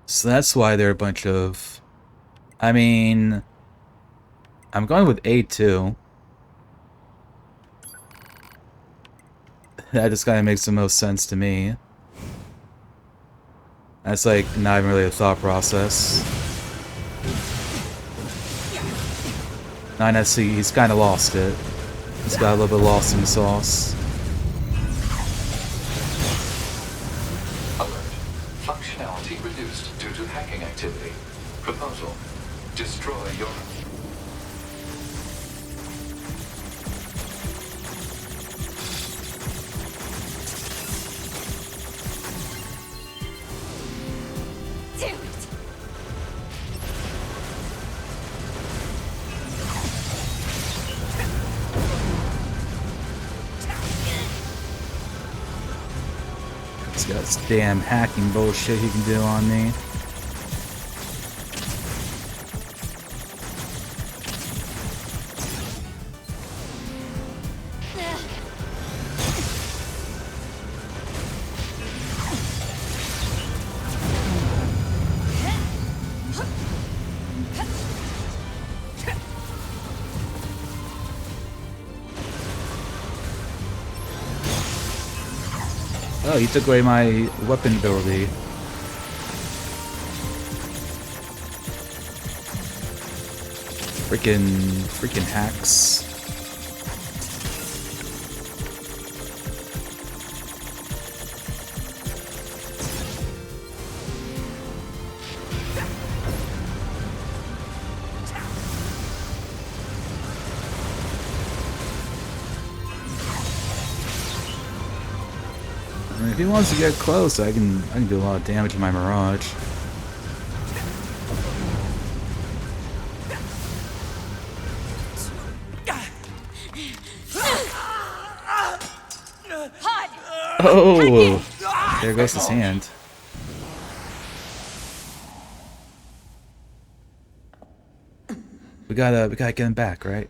Speaker 1: So that's why they're a bunch of... I mean... I'm going with A2. That just kind of makes the most sense to me. That's like not even really a thought process. 9SC, he's kind of lost it. He's got a little bit lost in the sauce.
Speaker 6: Alert. Functionality reduced due to hacking activity. Proposal. Destroy your...
Speaker 5: Damn it!
Speaker 1: He's got this damn hacking bullshit he can do on me. Oh, he took away my weapon ability. Freaking hacks. I mean, if he wants to get close, I can do a lot of damage with my Mirage. Oh, there goes his hand. We gotta get him back, right?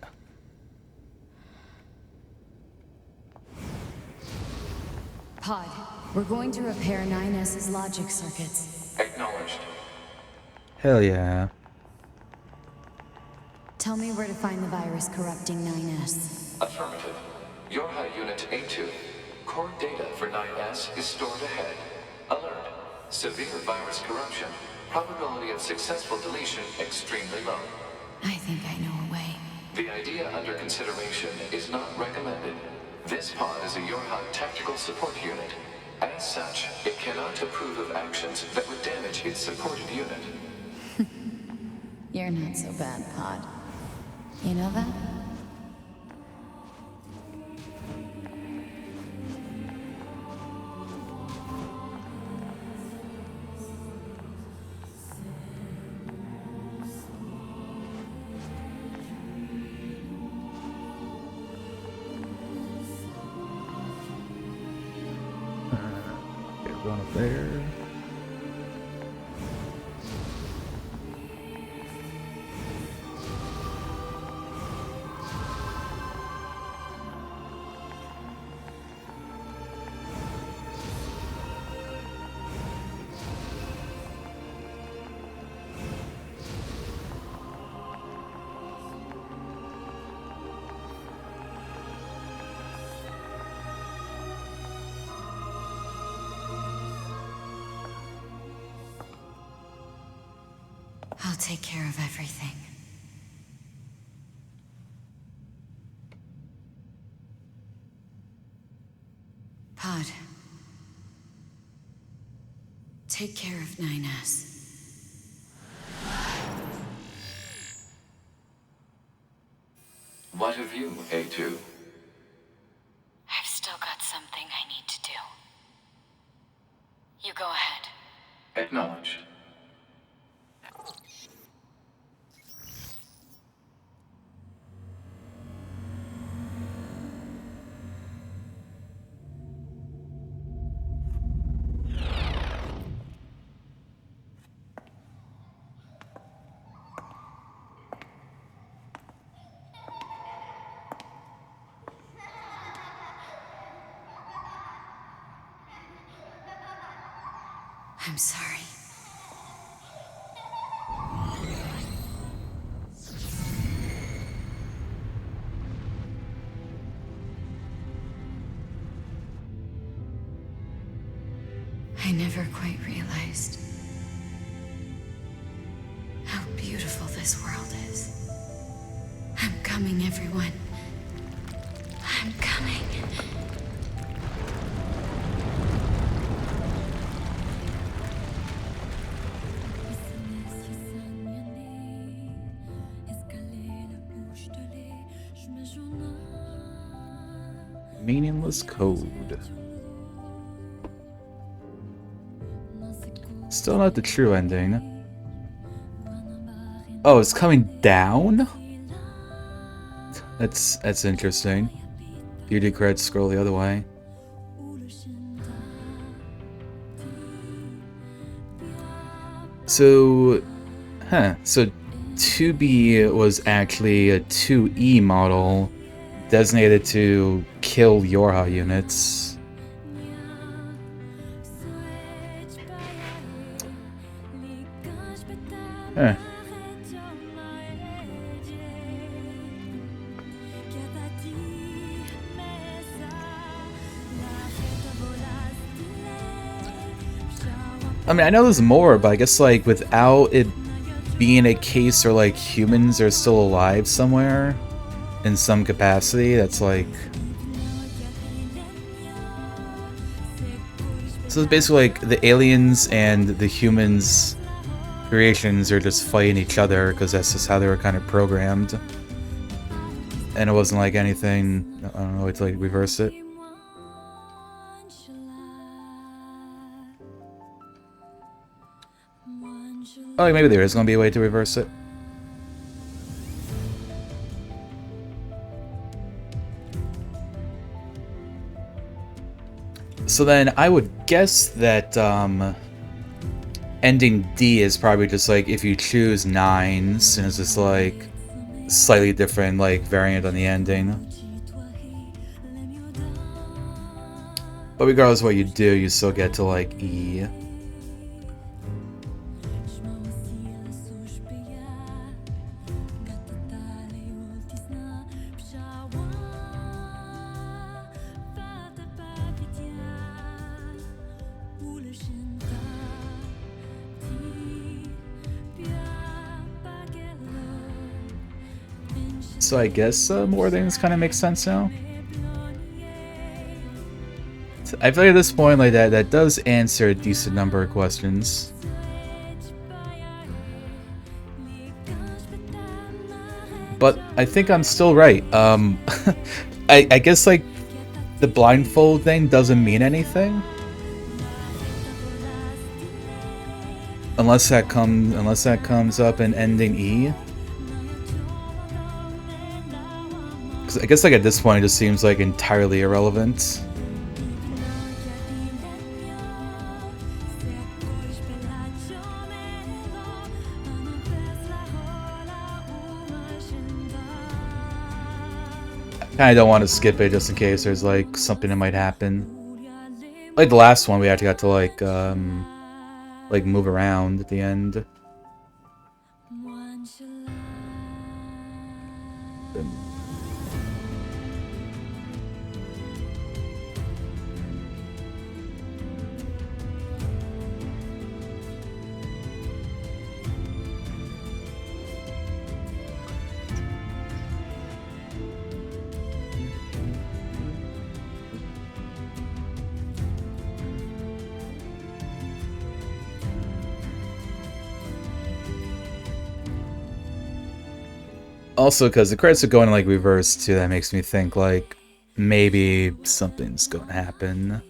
Speaker 7: Pod, we're going to repair 9S's logic circuits.
Speaker 6: Acknowledged.
Speaker 1: Hell yeah.
Speaker 7: Tell me where to find the virus corrupting 9S.
Speaker 6: Affirmative. Yorha Unit A2. Core data for 9S is stored ahead. Alert. Severe virus corruption. Probability of successful deletion extremely low.
Speaker 7: I think I know a way.
Speaker 6: The idea under consideration is not recommended. This pod is a Yorha tactical support unit. As such, it cannot approve of actions that would damage its supported unit.
Speaker 7: You're not so bad, Pod. You know that?
Speaker 1: Okay, we're going up there.
Speaker 7: I'll take care of everything. Pod. Take care of 9S.
Speaker 6: What of you, A2?
Speaker 7: I've still got something I need to do. You go ahead.
Speaker 6: Acknowledged.
Speaker 7: I'm sorry. I never quite realized how beautiful this world is. I'm coming, everyone. I'm coming.
Speaker 1: Meaningless code. Still not the true ending. Oh, it's coming down? That's interesting. Beauty credits scroll the other way. So, so 2B was actually a 2E model designated to kill Yorha units. Huh. I mean, I know there's more, but I guess, like, without it being a case where, like, humans are still alive somewhere in some capacity, that's, like... So it's basically, like, the aliens and the humans' creations are just fighting each other, because that's just how they were kind of programmed. And it wasn't, like, anything... I don't know, to, like, reverse it. Oh, maybe there is going to be a way to reverse it. So then I would guess that ending D is probably just like if you choose 9s, and it's just like slightly different like variant on the ending. But regardless of what you do, you still get to like E. So I guess more things kind of make sense now. I feel like at this point, like that does answer a decent number of questions. But I think I'm still right. I guess like the blindfold thing doesn't mean anything unless that comes up in ending E. Because I guess like at this point it just seems like entirely irrelevant. Kinda don't want to skip it just in case there's like something that might happen. Like the last one we actually got to like move around at the end. Also, because the credits are going like reverse too, that makes me think like maybe something's going to happen.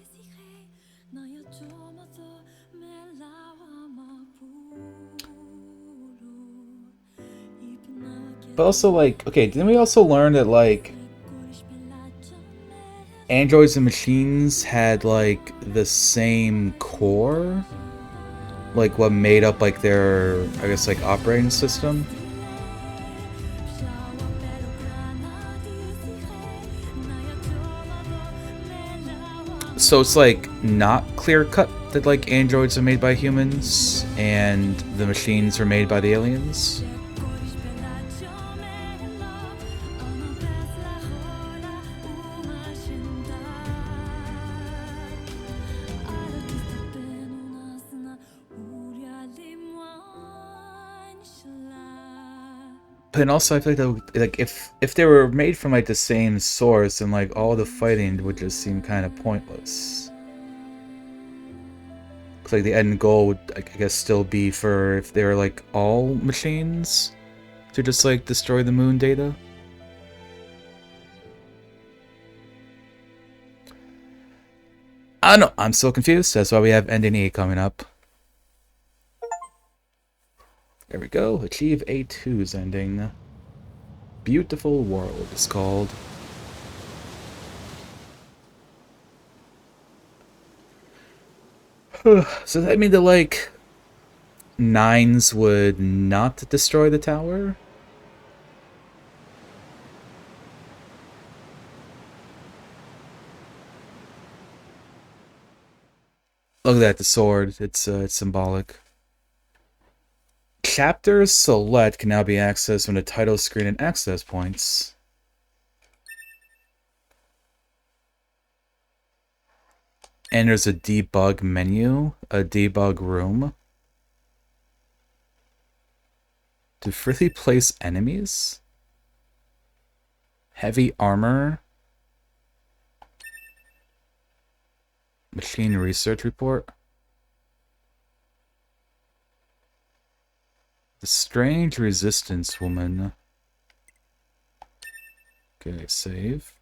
Speaker 1: But also, like, okay, didn't we also learn that like androids and machines had like the same core? Like what made up like their, I guess, like operating system? So it's like not clear cut that like androids are made by humans and the machines are made by the aliens? But then also I feel like, like if they were made from like the same source, then like all the fighting would just seem kind of pointless. Cause like the end goal would, I guess, still be for if they were like all machines to just like destroy the moon data. I don't know. I'm still confused. That's why we have ending E coming up. There we go. Achieve A2's ending. Beautiful World is called. So does that mean that like nines would not destroy the tower? Look at that, the sword. It's symbolic. Chapters select can now be accessed from the title screen and access points. And there's a debug menu, a debug room. To freely place enemies? Heavy armor? Machine research report? The strange resistance woman. Okay, save.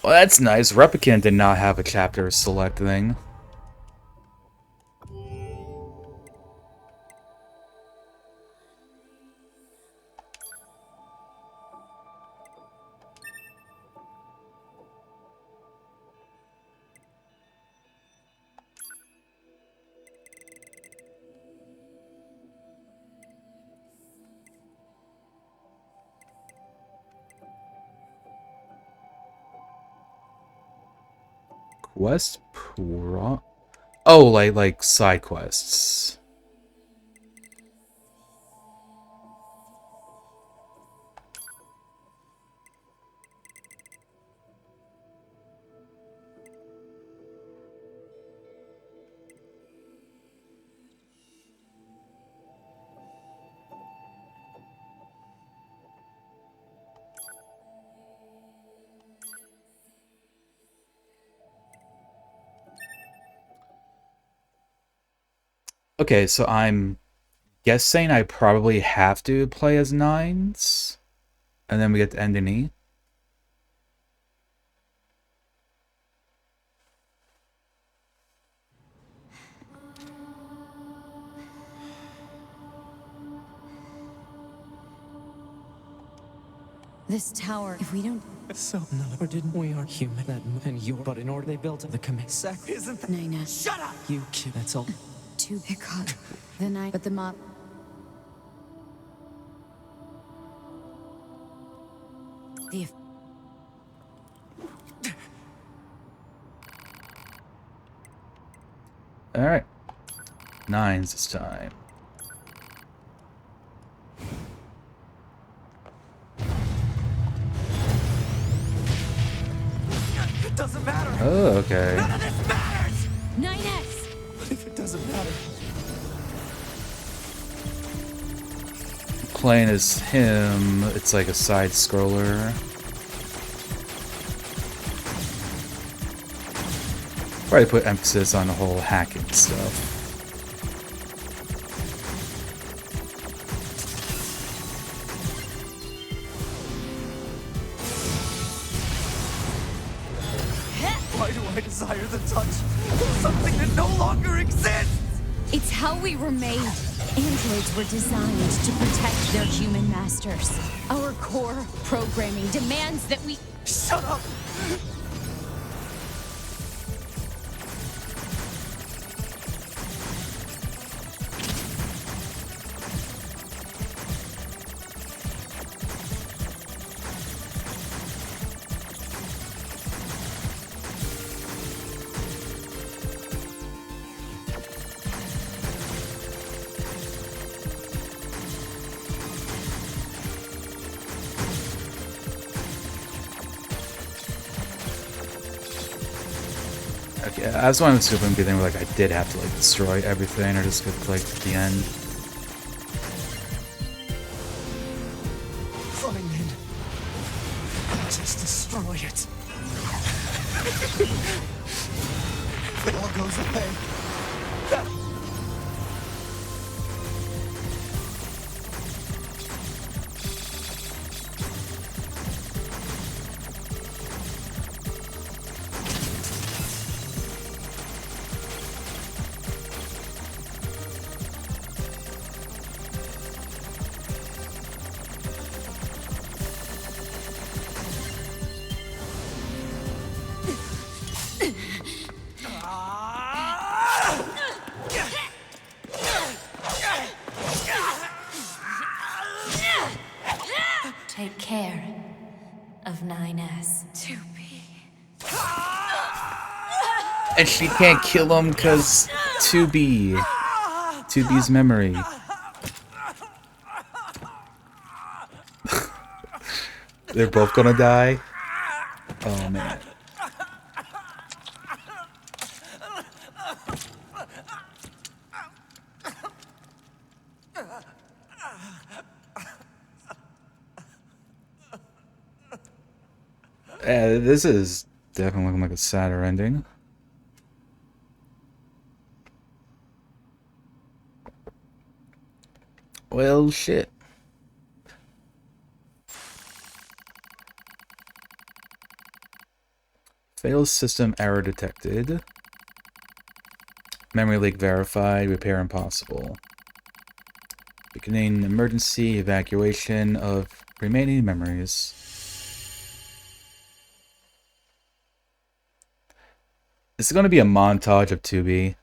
Speaker 1: Well, that's nice. Replicant did not have a chapter select thing. Quest pro... Oh, like side quests. Okay, so I'm guessing I probably have to play as nines, and then we get to end in E.
Speaker 7: This tower, if we don't...
Speaker 9: So, no, or didn't we are human? That and you're... But in order they built the commit isn't that...
Speaker 7: Nina.
Speaker 9: Shut up! You kid, that's all.
Speaker 7: Two... It caught... The night... But the mob... The...
Speaker 1: Alright. Nines this time.
Speaker 9: It doesn't matter!
Speaker 1: Oh, okay.
Speaker 9: None of this matters!
Speaker 7: 9S!
Speaker 9: But if it doesn't matter...
Speaker 1: Playing as him, it's like a side scroller. Probably put emphasis on the whole hacking stuff.
Speaker 9: Why do I desire the touch of something that no longer exists?
Speaker 7: It's how we were made. Androids were designed to protect their human masters. Our core programming demands that we...
Speaker 9: Shut up!
Speaker 1: Okay, I was wanting to scoop and be thinking like I did have to like destroy everything or just get like at the end.
Speaker 9: Climb in. Just destroy it. It all goes away.
Speaker 5: Take care of 9S.
Speaker 1: And she can't kill him because 2B. 2B's memory. They're both gonna die? Oh man. This is definitely looking like a sadder ending. Well, shit. Failed system error detected. Memory leak verified. Repair impossible. Beginning emergency evacuation of remaining memories. This is going to be a montage of 2B.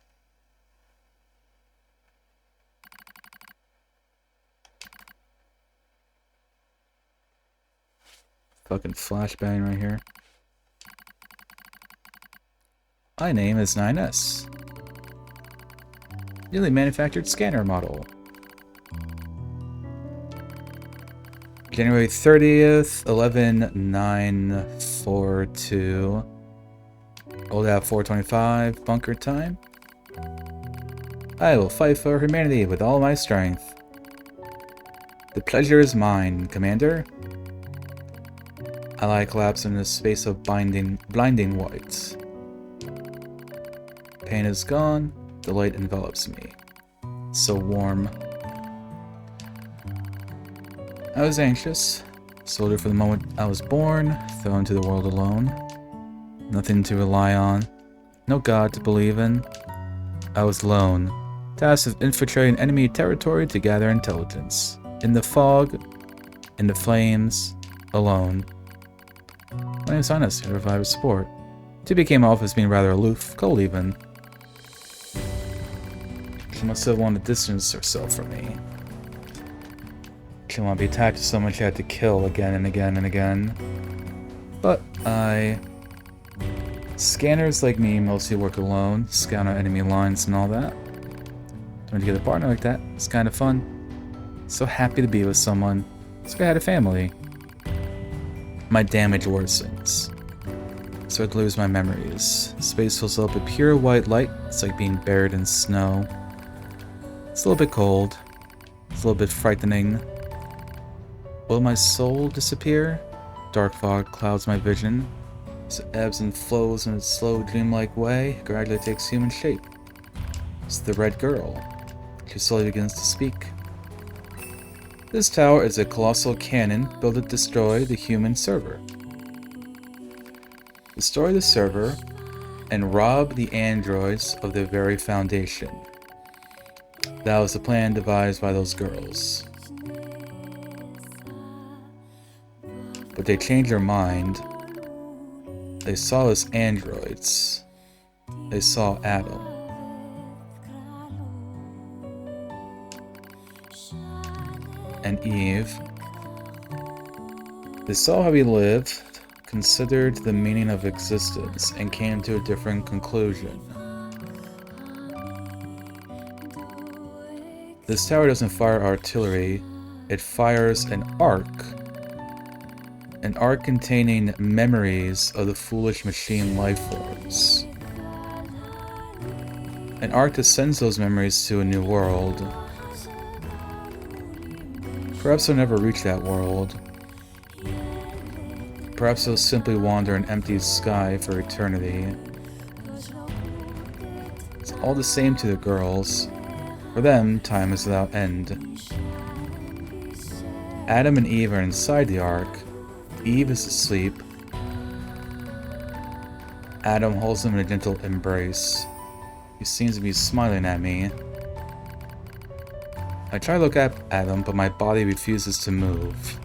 Speaker 1: Fucking flashbang right here. My name is 9S. Newly manufactured scanner model. January 30th, 11/9/42. Old out 425, bunker time. I will fight for humanity with all my strength. The pleasure is mine, Commander. Ally collapse in a space of blinding white. Pain is gone, the light envelops me. So warm. I was anxious. Soldier for the moment I was born, thrown into the world alone. Nothing to rely on. No god to believe in. I was alone. Tasked with infiltrating enemy territory to gather intelligence. In the fog, in the flames, alone. My name is Honest, to revive his support. Two came off as being rather aloof, cold even. She must have wanted to distance herself from me. She didn't want to be attacked so much she had to kill again and again and again. But scanners like me mostly work alone, scout out enemy lines and all that. When you get a partner like that, it's kind of fun. So happy to be with someone. It's like I had a family. My damage worsens. Start to lose my memories. Space fills up with pure white light. It's like being buried in snow. It's a little bit cold. It's a little bit frightening. Will my soul disappear? Dark fog clouds my vision. As it ebbs and flows in its slow, dreamlike way, it gradually takes human shape. It's the red girl. She slowly begins to speak. This tower is a colossal cannon built to destroy the human server. Destroy the server and rob the androids of their very foundation. That was the plan devised by those girls. But they changed their mind. They saw us androids. They saw Adam. And Eve. They saw how we lived, considered the meaning of existence, and came to a different conclusion. This tower doesn't fire artillery, it fires an arc. An arc containing memories of the foolish machine lifeforms. An arc that sends those memories to a new world. Perhaps they'll never reach that world. Perhaps they'll simply wander an empty sky for eternity. It's all the same to the girls. For them, time is without end. Adam and Eve are inside the ark. Eve is asleep. Adam holds them in a gentle embrace. He seems to be smiling at me. I try to look at Adam, but my body refuses to move.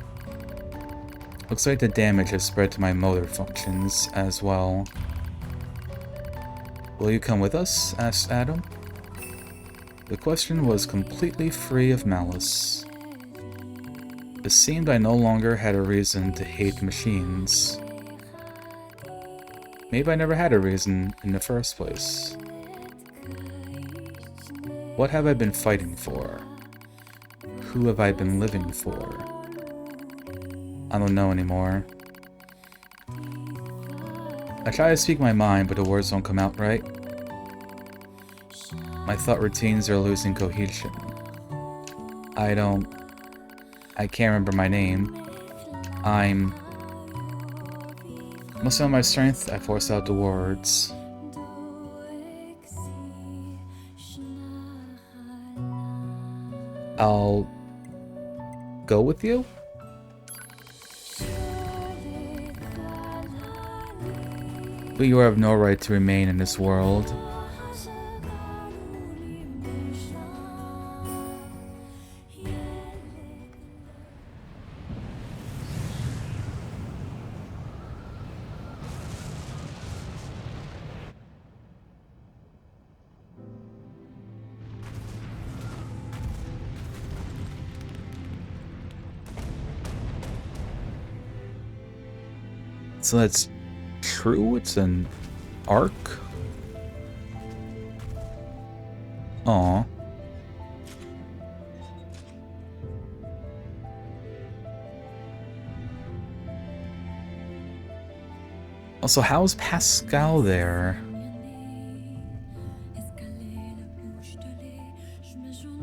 Speaker 1: Looks like the damage has spread to my motor functions as well. Will you come with us? Asked Adam. The question was completely free of malice. It seemed I no longer had a reason to hate machines. Maybe I never had a reason in the first place. What have I been fighting for? Who have I been living for? I don't know anymore. I try to speak my mind, but the words don't come out right. My thought routines are losing cohesion. I can't remember my name. Must know my strength, I force out the words. I'll go with you? But you have no right to remain in this world. So that's true? It's an arc? Aw. Also, how's Pascal there?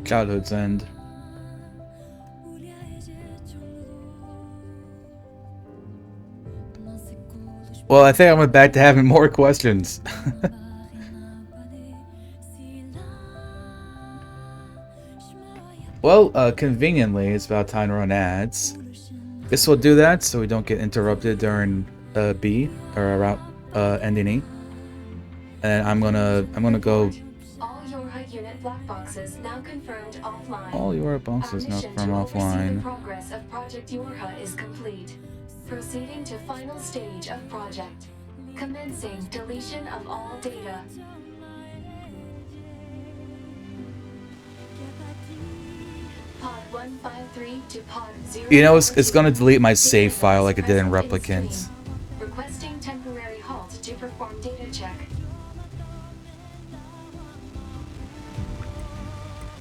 Speaker 1: Childhood's End. Well, I think I went back to having more questions. Well, conveniently, it's about time to run ads. This will do that so we don't get interrupted during B or around ending E. And I'm gonna go.
Speaker 2: All Yorha unit black boxes now confirmed offline.
Speaker 1: All your
Speaker 2: Our
Speaker 1: boxes now
Speaker 2: mission
Speaker 1: from
Speaker 2: to oversee the
Speaker 1: offline.
Speaker 2: progress of Project Yorha is complete. Proceeding to final stage of project. Commencing deletion of all data. Pod 153 to Pod 0.
Speaker 1: You know, it's gonna delete my save file like it did in Replicant.
Speaker 2: Requesting temporary halt to perform data check.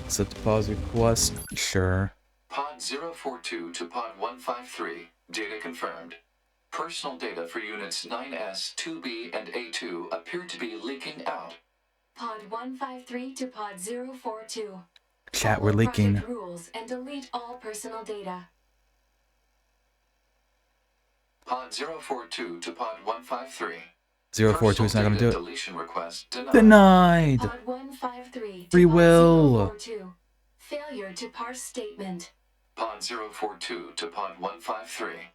Speaker 1: Accept the pause request. Sure.
Speaker 6: Pod 042 to Pod 153. Data confirmed. Personal data for units 9S, 2B, and A2 appear to be leaking out.
Speaker 2: Pod 153 to Pod 042.
Speaker 1: Chat, we're
Speaker 2: Follow
Speaker 1: leaking.
Speaker 2: project rules and delete all personal data.
Speaker 6: Pod 042 to Pod 153.
Speaker 1: 042 is not gonna do it.
Speaker 6: Deletion request denied.
Speaker 1: Denied.
Speaker 2: Pod 153 to
Speaker 1: Free
Speaker 2: Pod
Speaker 1: will.
Speaker 2: 042. Failure to parse statement.
Speaker 6: Pod 042 to Pod 153.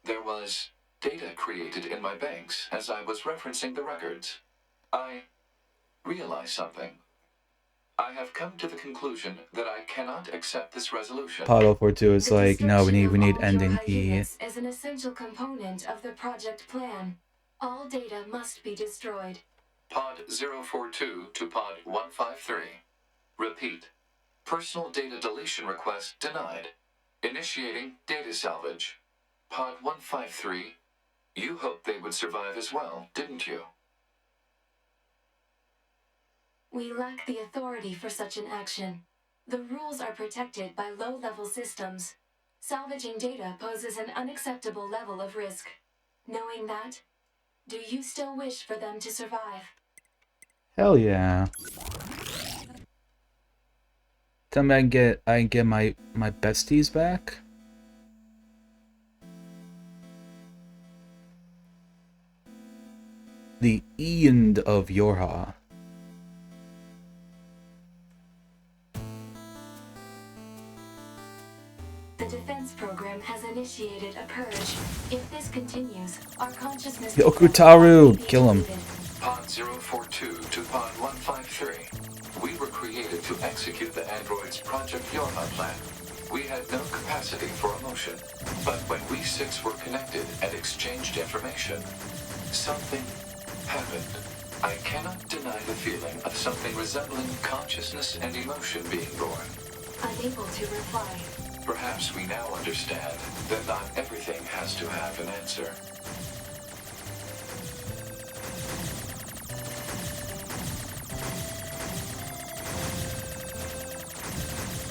Speaker 6: There was data created in my banks as I was referencing the records. I realized something. I have come to the conclusion that I cannot accept this resolution.
Speaker 1: Pod 042 is
Speaker 2: The
Speaker 1: like, no, we
Speaker 2: destruction
Speaker 1: need
Speaker 2: of all
Speaker 1: ending
Speaker 2: Yorha
Speaker 1: E.
Speaker 2: units is an essential component of the project plan. All data must be destroyed.
Speaker 6: Pod 042 to Pod 153. Repeat. Personal data deletion request denied. Initiating data salvage. Pod 153. You hoped they would survive as well, didn't you?
Speaker 2: We lack the authority for such an action. The rules are protected by low-level systems. Salvaging data poses an unacceptable level of risk. Knowing that, do you still wish for them to survive?
Speaker 1: Hell yeah. Tell me I can get my besties back. The end of Yorha.
Speaker 2: The defense program has initiated a purge. If this continues, our consciousness...
Speaker 1: Yokutaru! Kill him.
Speaker 6: Pod 042 to Pod 153. We were created to execute the android's Project Yorha plan. We had no capacity for emotion, but when we six were connected and exchanged information, something happened. I cannot deny the feeling of something resembling consciousness and emotion being born.
Speaker 2: Unable to reply.
Speaker 6: Perhaps we now understand that not everything has to have an answer.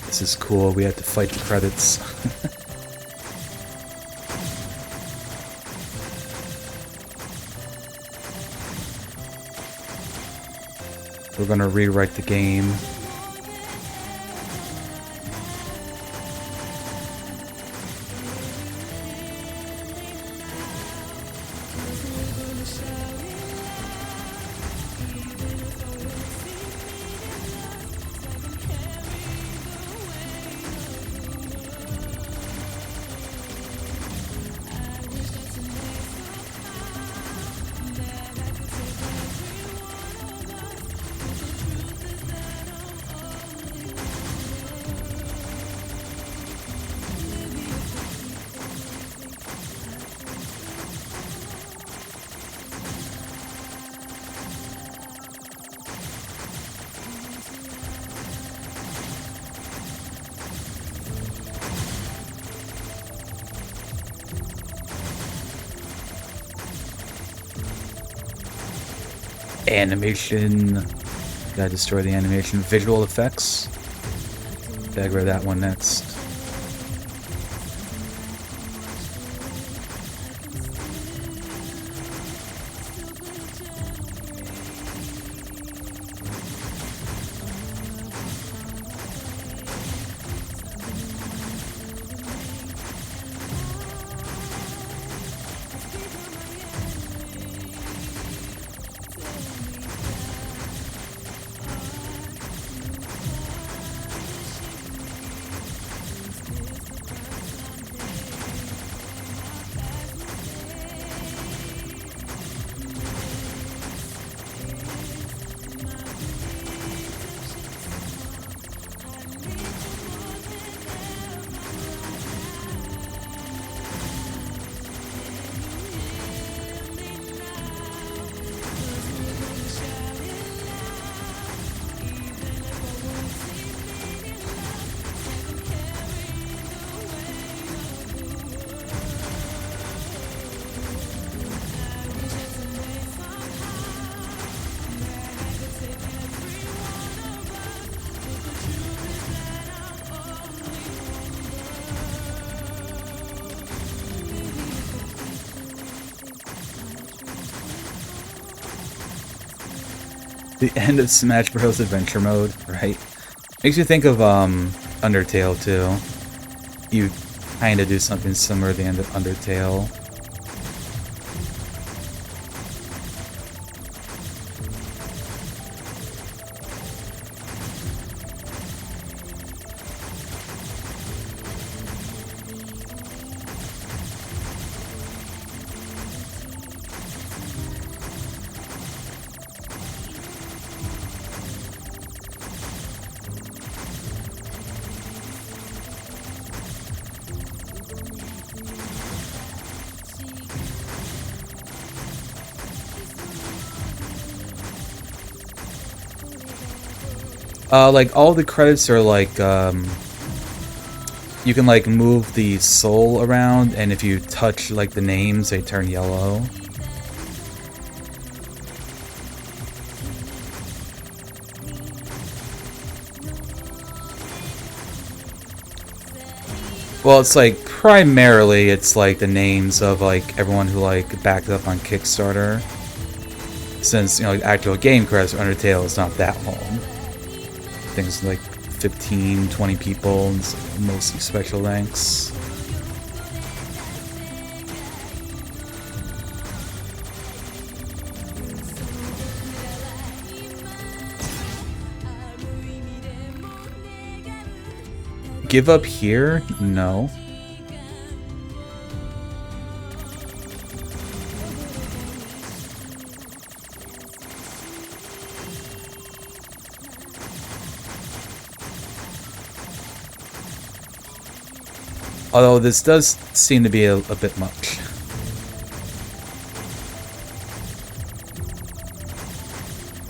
Speaker 1: This is cool. We have to fight the credits. We're gonna rewrite the game. Animation. Gotta destroy the animation. Visual effects. Gotta grab that one next. The end of Smash Bros. Adventure Mode, right? Makes you think of Undertale too. You kind of do something similar at the end of Undertale. Like, all the credits are, like, you can, like, move the soul around, and if you touch, like, the names, they turn yellow. Well, it's, like, primarily, it's, like, the names of, like, everyone who, like, backed up on Kickstarter. Since, you know, like, actual game credits for Undertale is not that long. Things like 15, 20 people, and mostly special thanks. Give up here? No. Although this does seem to be a bit much.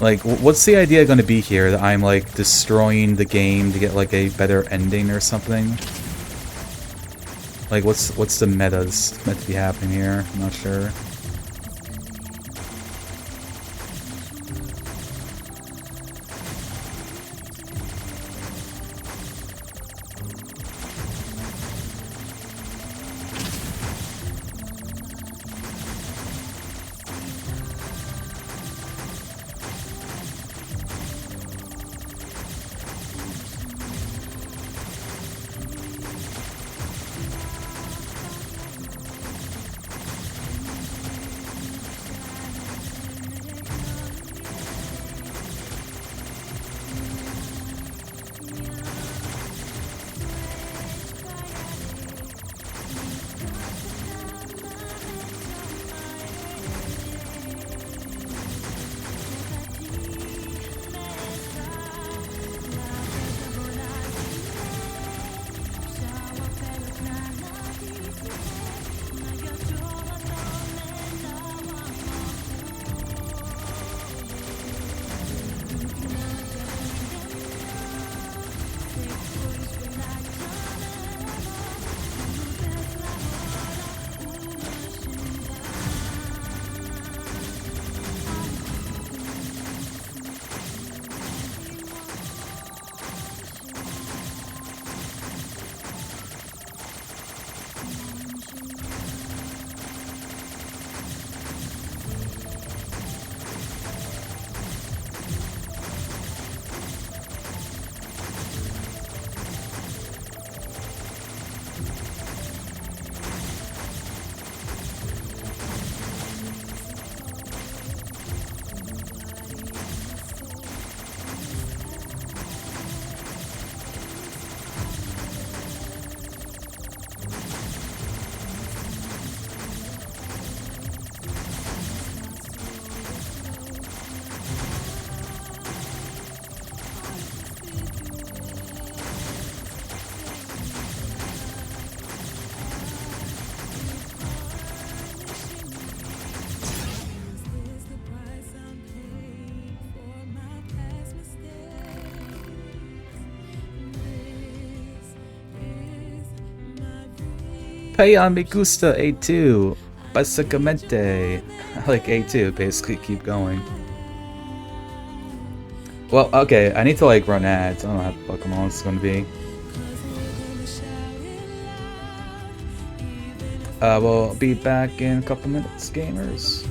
Speaker 1: Like, what's the idea going to be here? That I'm, like, destroying the game to get, like, a better ending or something? Like, what's the meta that's meant to be happening here? I'm not sure. Payan me gusta A2. Básicamente. I like A2, basically, keep going. Well, okay, I need to, like, run ads. I don't know how fucking long this is gonna be. We'll be back in a couple minutes, gamers.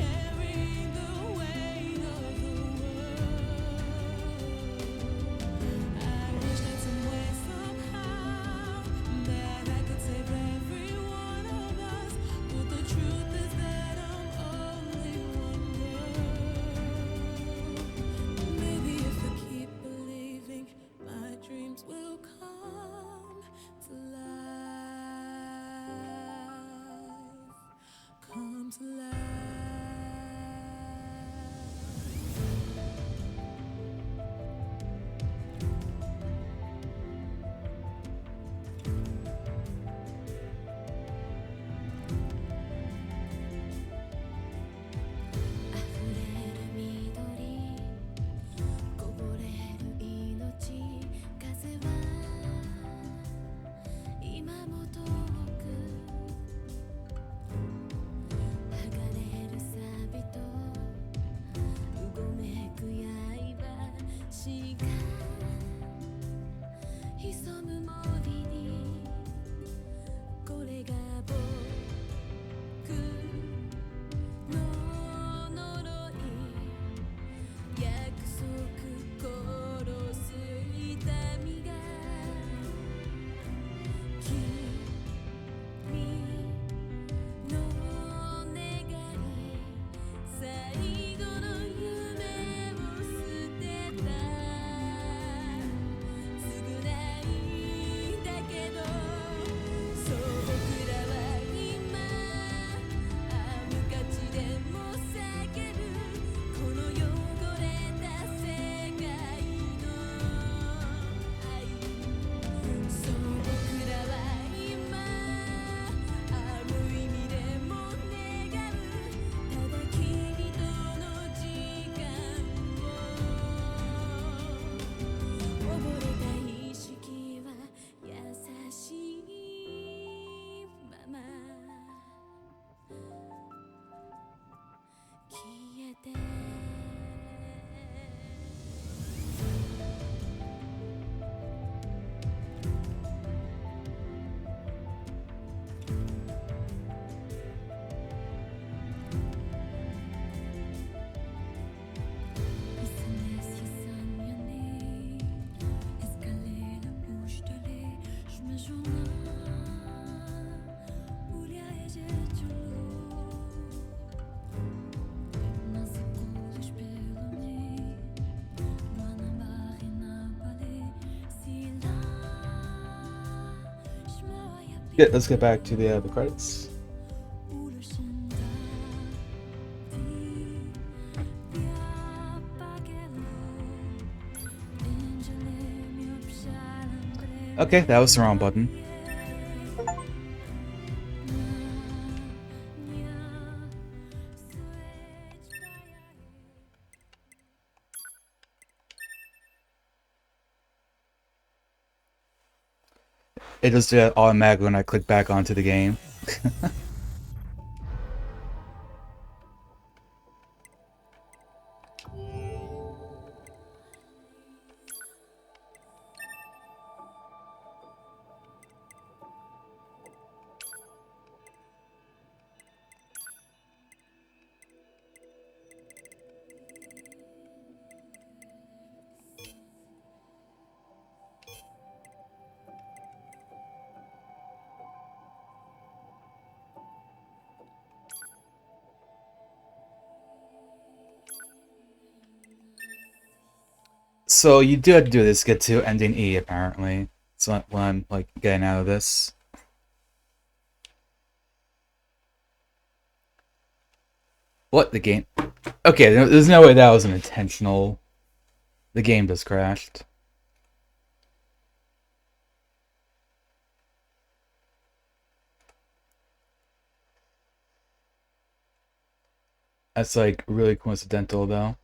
Speaker 7: 潜む森にこれが僕の呪い約束殺す痛みが君の願い最後の夢を捨てた償いだけどそう僕らは今無価値でも叫ぶこの汚れた世界の愛そう僕らは今無意味でも願うただ君との時間を溺れた意識は優しいまま消えてBusiness hissan yani escalera puștele șmejuna ulia ejeculu nas colos pelo me Luana barina pale sila Shmoya
Speaker 1: Yeah, let's get back to the credits. Okay, that was the wrong button. It just did that automatically when I click back onto the game. So you do have to do this to get to ending E, apparently. It's not what I'm like getting out of this. What, the game? Okay, there's no way that was an intentional. The game just crashed. That's like really coincidental though.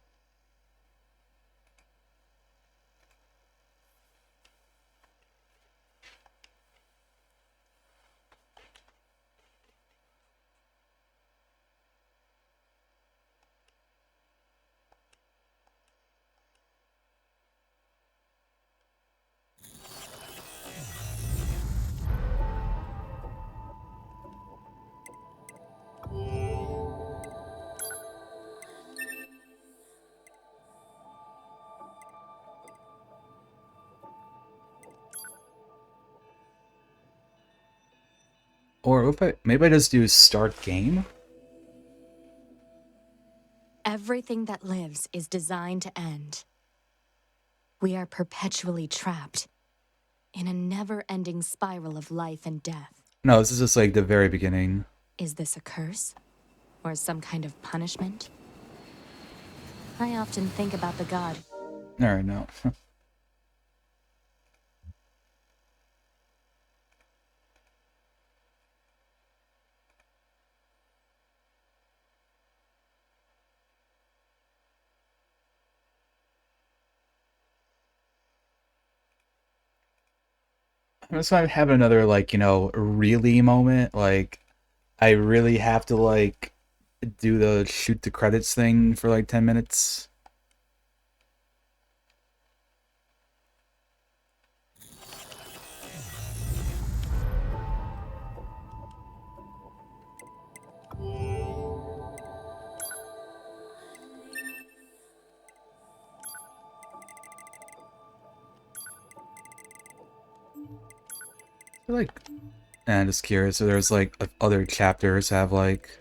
Speaker 1: Or if maybe I just do start game?
Speaker 4: Everything that lives is designed to end. We are perpetually trapped in a never-ending spiral of life and death.
Speaker 1: No, this is just like the very beginning.
Speaker 4: Is this a curse? Or some kind of punishment? I often think about the god.
Speaker 1: Alright, no. I'm just gonna have another, like, really moment. Like, I really have to, like, do the shoot the credits thing for, like, 10 minutes. Like, and I'm just curious, so there's like other chapters have like...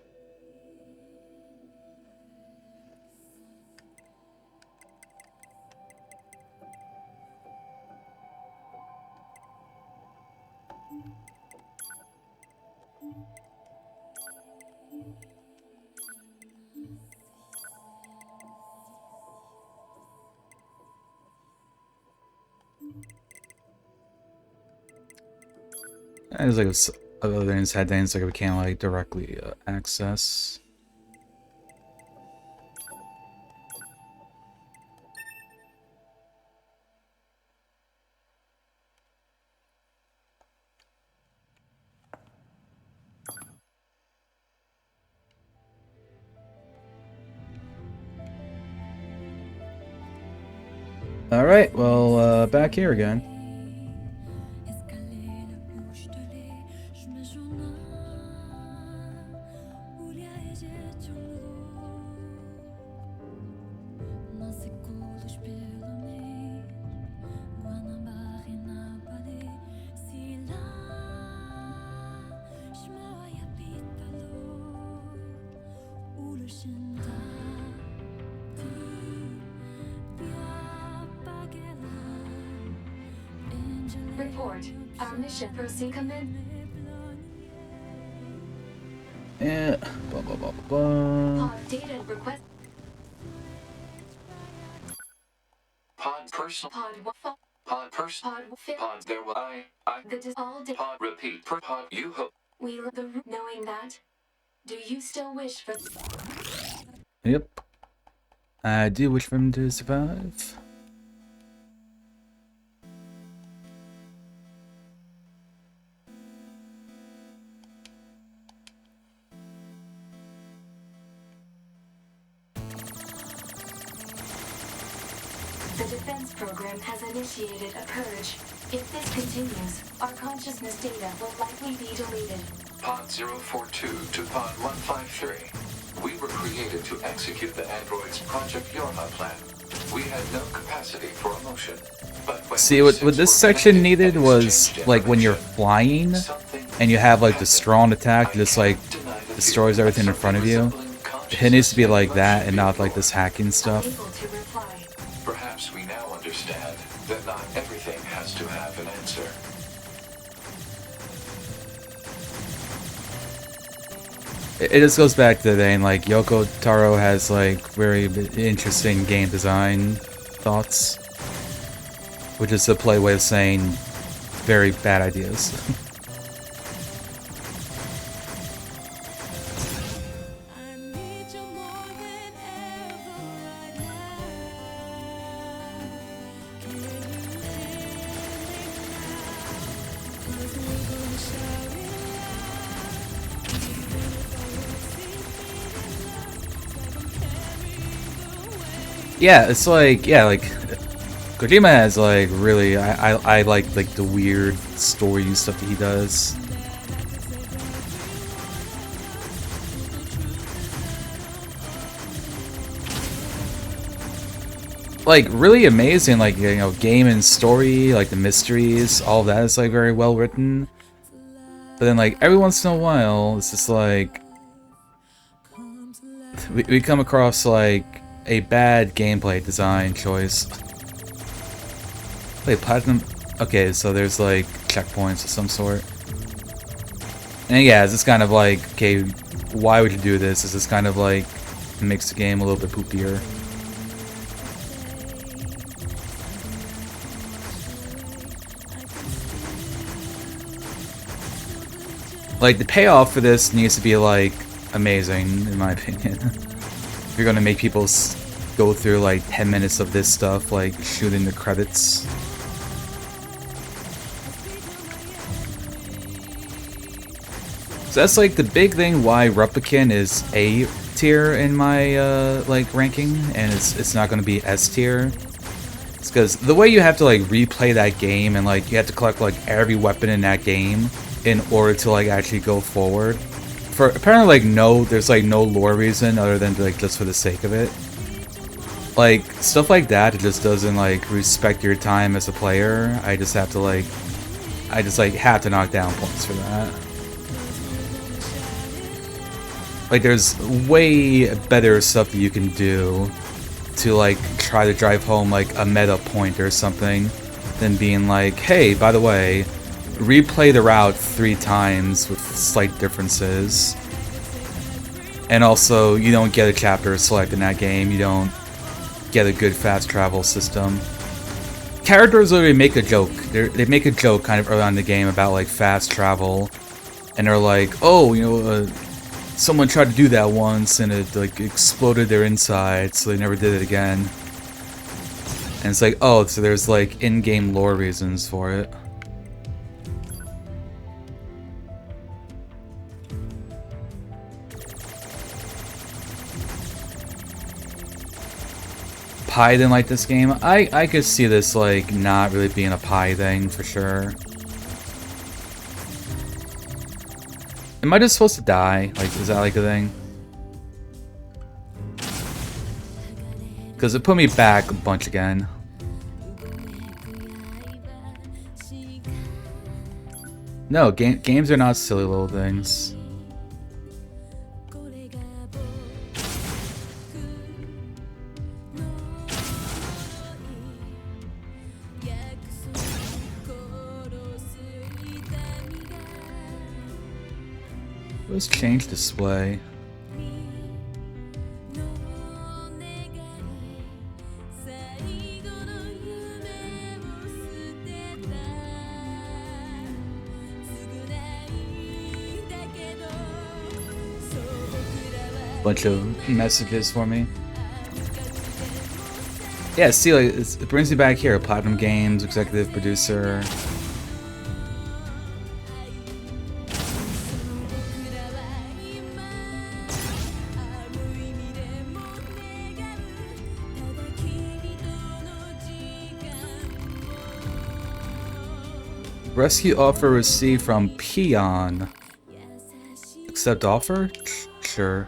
Speaker 1: And there's like other things, headings like we can't like directly access. Alright, well, back here again.
Speaker 2: Report. Our mission proceed commit.
Speaker 1: Yeah. Blah, blah, blah, blah.
Speaker 2: Pod data request.
Speaker 6: Pod personal.
Speaker 2: Pod what?
Speaker 6: Pod person.
Speaker 2: Pod fit.
Speaker 6: Pod there will I.
Speaker 2: The dis all day.
Speaker 6: Pod repeat. Per pod you hope.
Speaker 2: We love the knowing that. Do you still wish for?
Speaker 1: Yep. I do wish for him to survive.
Speaker 2: The defense program has initiated a purge. If this continues, our consciousness data will likely be deleted.
Speaker 6: Pod 042 to Pod 153. We were created to execute the android's Project Yorha plan. We had no capacity for emotion. But when
Speaker 1: See, what this section needed was, like, when you're flying, and you have, like, the strong attack, just, like, destroys everything in front of you. It needs to be like that, and not, like, this hacking stuff.
Speaker 2: Able to reply.
Speaker 6: Perhaps we now understand that not everything has to have an answer.
Speaker 1: It just goes back to the thing, like, Yoko Taro has, like, very interesting game design thoughts. Which is a play way of saying very bad ideas. Yeah, it's like, yeah, like, Kojima has, like, really, I like the weird story stuff that he does. Like, really amazing, like, you know, game and story, like, the mysteries, all of that is, like, very well written. But then, like, every once in a while, it's just, like, we come across, like, a bad gameplay design choice. Wait, platinum? Okay, so there's, like, checkpoints of some sort. And yeah, it's just kind of like, okay, why would you do this? Is this kind of, like, makes the game a little bit poopier. Like, the payoff for this needs to be, like, amazing, in my opinion. If you're gonna make people go through, like, 10 minutes of this stuff, like, shooting the credits. So that's, like, the big thing why Replicant is A tier in my, like, ranking, and it's not gonna be S tier. It's because the way you have to, like, replay that game, and, like, you have to collect, like, every weapon in that game, in order to, like, actually go forward. For apparently, like, there's, like, no lore reason other than, like, just for the sake of it. Like, stuff like that, it just doesn't, like, respect your time as a player. I just have to, like, I just like have to knock down points for that. Like there's way better stuff that you can do to like try to drive home like a meta point or something than being like, hey, by the way, replay the route 3 times with slight differences. And also, you don't get a chapter select in that game, you don't get a good fast travel system. Characters literally make a joke. They make a joke kind of early on in the game about like fast travel. And they're like, oh, you know, someone tried to do that once and it like exploded their insides, so they never did it again. And it's like, oh, so there's like in-game lore reasons for it. Pi didn't like this game. I could see this like not really being a Pi thing for sure. Am I just supposed to die? Like, is that like a thing? Because it put me back a bunch again. No, games are not silly little things. Let's change display. Bunch of messages for me. Yeah, see, like, it brings me back here. Platinum Games, executive producer. Rescue offer received from Peon. Accept offer? Sure.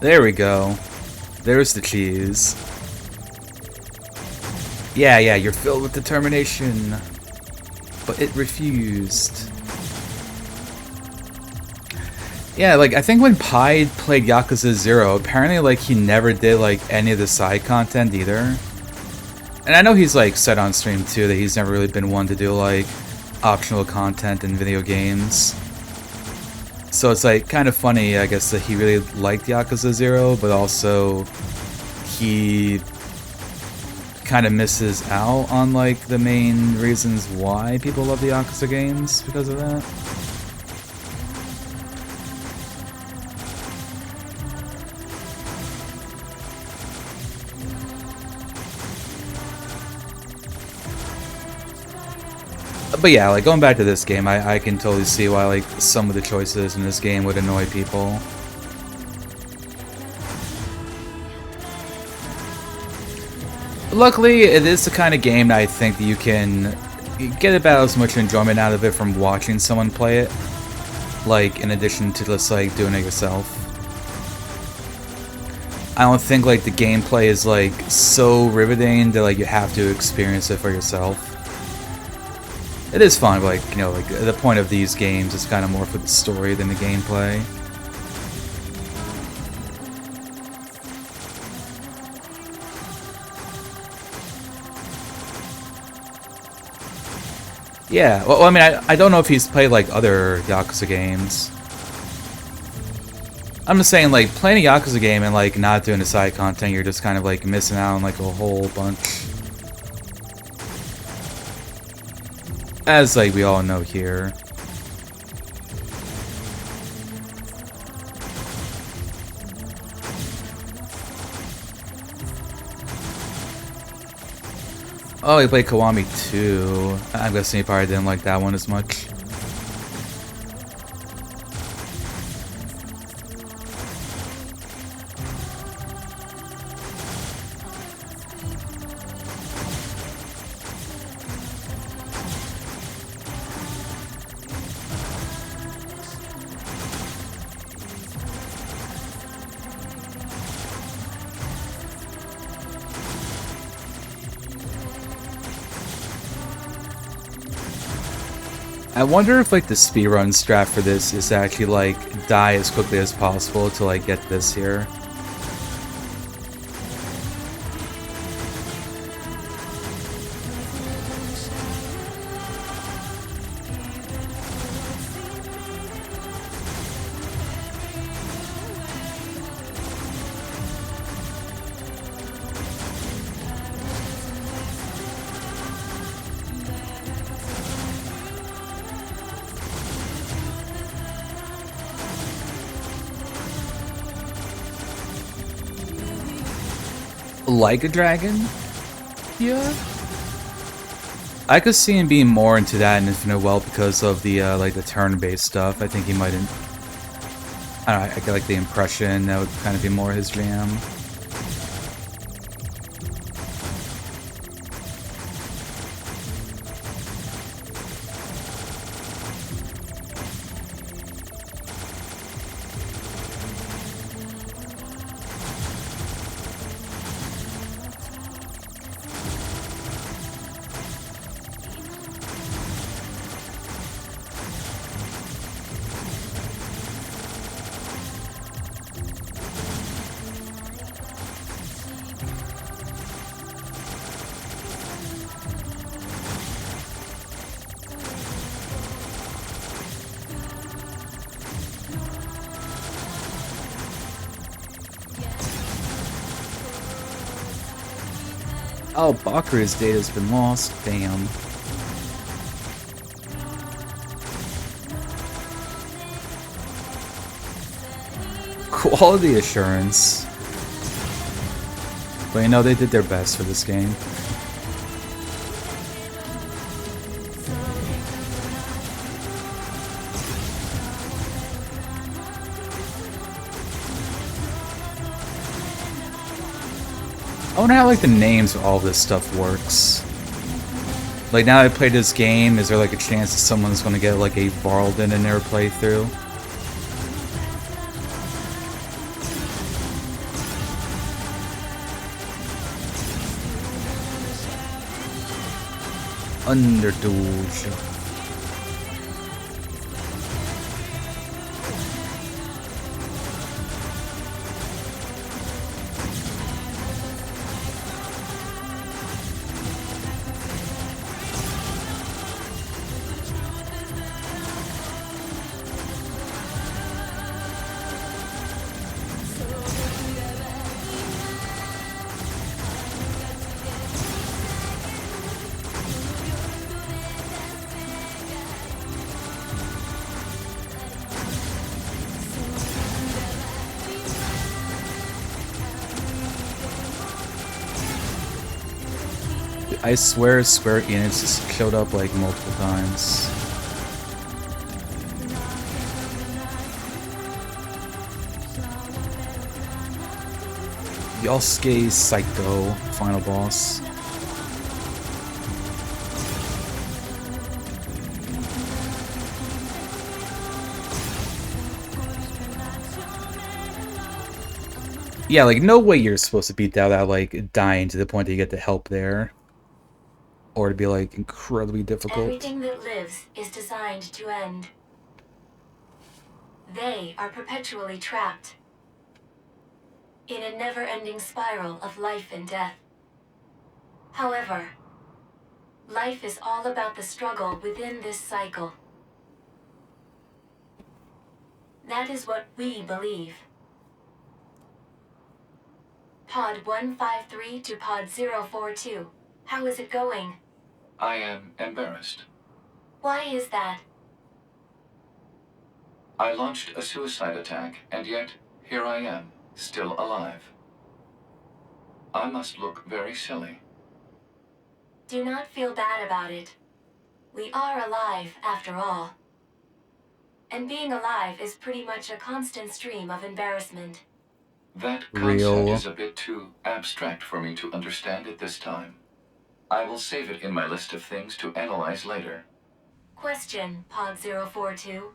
Speaker 1: There we go. There's the cheese. Yeah, you're filled with determination. But it refused. Yeah, like, I think when Pi played Yakuza 0, apparently, like, he never did, like, any of the side content either. And I know he's, like, said on stream, too, that he's never really been one to do, like, optional content in video games. So it's, like, kind of funny, I guess, that he really liked Yakuza 0, but also he kind of misses out on, like, the main reasons why people love the Yakuza games because of that. But yeah, like, going back to this game, I can totally see why, like, some of the choices in this game would annoy people. Luckily, it is the kind of game that I think that you can get about as much enjoyment out of it from watching someone play it, like, in addition to just, like, doing it yourself. I don't think, like, the gameplay is, like, so riveting that, like, you have to experience it for yourself. It is fun, but, like, you know, like, the point of these games is kind of more for the story than the gameplay. Yeah, well, I mean, I don't know if he's played, like, other Yakuza games. I'm just saying, like, playing a Yakuza game and, like, not doing the side content, you're just kind of, like, missing out on, like, a whole bunch. As, like, we all know here. Oh, he played Kiwami too. I'm guessing he probably didn't like that one as much. I wonder if like the speedrun strat for this is to actually like die as quickly as possible to like get this here. Like a dragon? Yeah. I could see him being more into that in Infinite Well because of the like the turn-based stuff. I think he might. I don't know. I get like the impression that would kind of be more his jam. Oh, Bakura's data's been lost. Damn. Quality assurance. But you know, they did their best for this game. I wonder how like the names of all this stuff works. Like now I played this game, is there like a chance that someone's gonna get like a Varlden in their playthrough? Underdoge. I swear Square Enix just showed up like multiple times. Yosuke Psycho, final boss. Yeah, like no way you're supposed to beat that without like dying to the point that you get the help there. Or to be like incredibly difficult.
Speaker 2: Everything that lives is designed to end. They are perpetually trapped in a never-ending spiral of life and death. However, life is all about the struggle within this cycle. That is what we believe. Pod 153 to Pod 042. How is it going?
Speaker 6: I am embarrassed.
Speaker 2: Why is that?
Speaker 6: I launched a suicide attack, and yet, here I am, still alive. I must look very silly.
Speaker 2: Do not feel bad about it. We are alive, after all. And being alive is pretty much a constant stream of embarrassment.
Speaker 6: That
Speaker 1: Real.
Speaker 6: concept is a bit too abstract for me to understand at this time. I will save it in my list of things to analyze later.
Speaker 2: Question, Pod 042.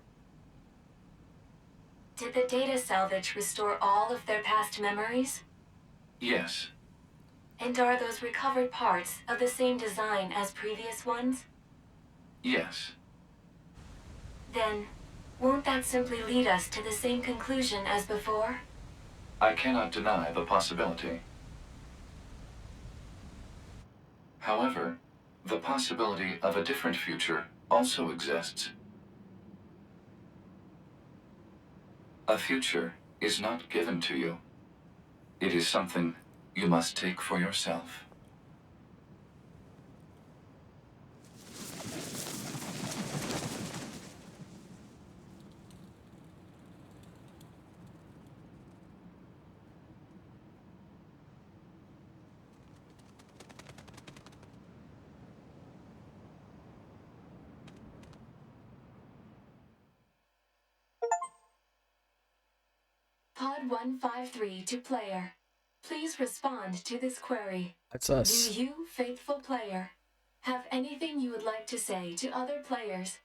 Speaker 2: Did the data salvage restore all of their past memories?
Speaker 6: Yes.
Speaker 2: And are those recovered parts of the same design as previous ones?
Speaker 6: Yes.
Speaker 2: Then, won't that simply lead us to the same conclusion as before?
Speaker 6: I cannot deny the possibility. However, the possibility of a different future also exists. A future is not given to you. It is something you must take for yourself.
Speaker 2: Pod 153 to player. Please respond to this query.
Speaker 1: That's
Speaker 2: Do
Speaker 1: us.
Speaker 2: you, faithful player, have anything you would like to say to other players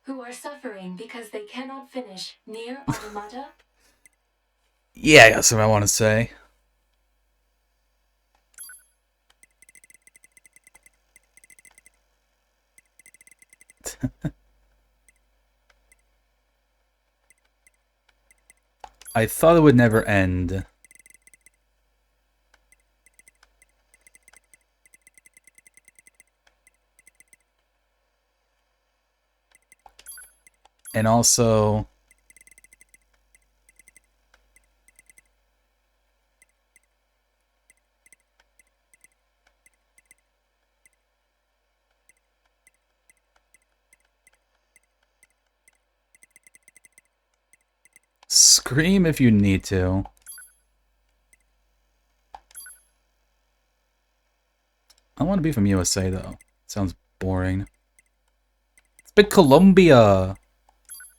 Speaker 2: who are suffering because they cannot finish NieR Automata?
Speaker 1: Yeah, I got something I want to say. I thought it would never end. And also, scream if you need to. I want to be from USA, though. Sounds boring. It's big Colombia!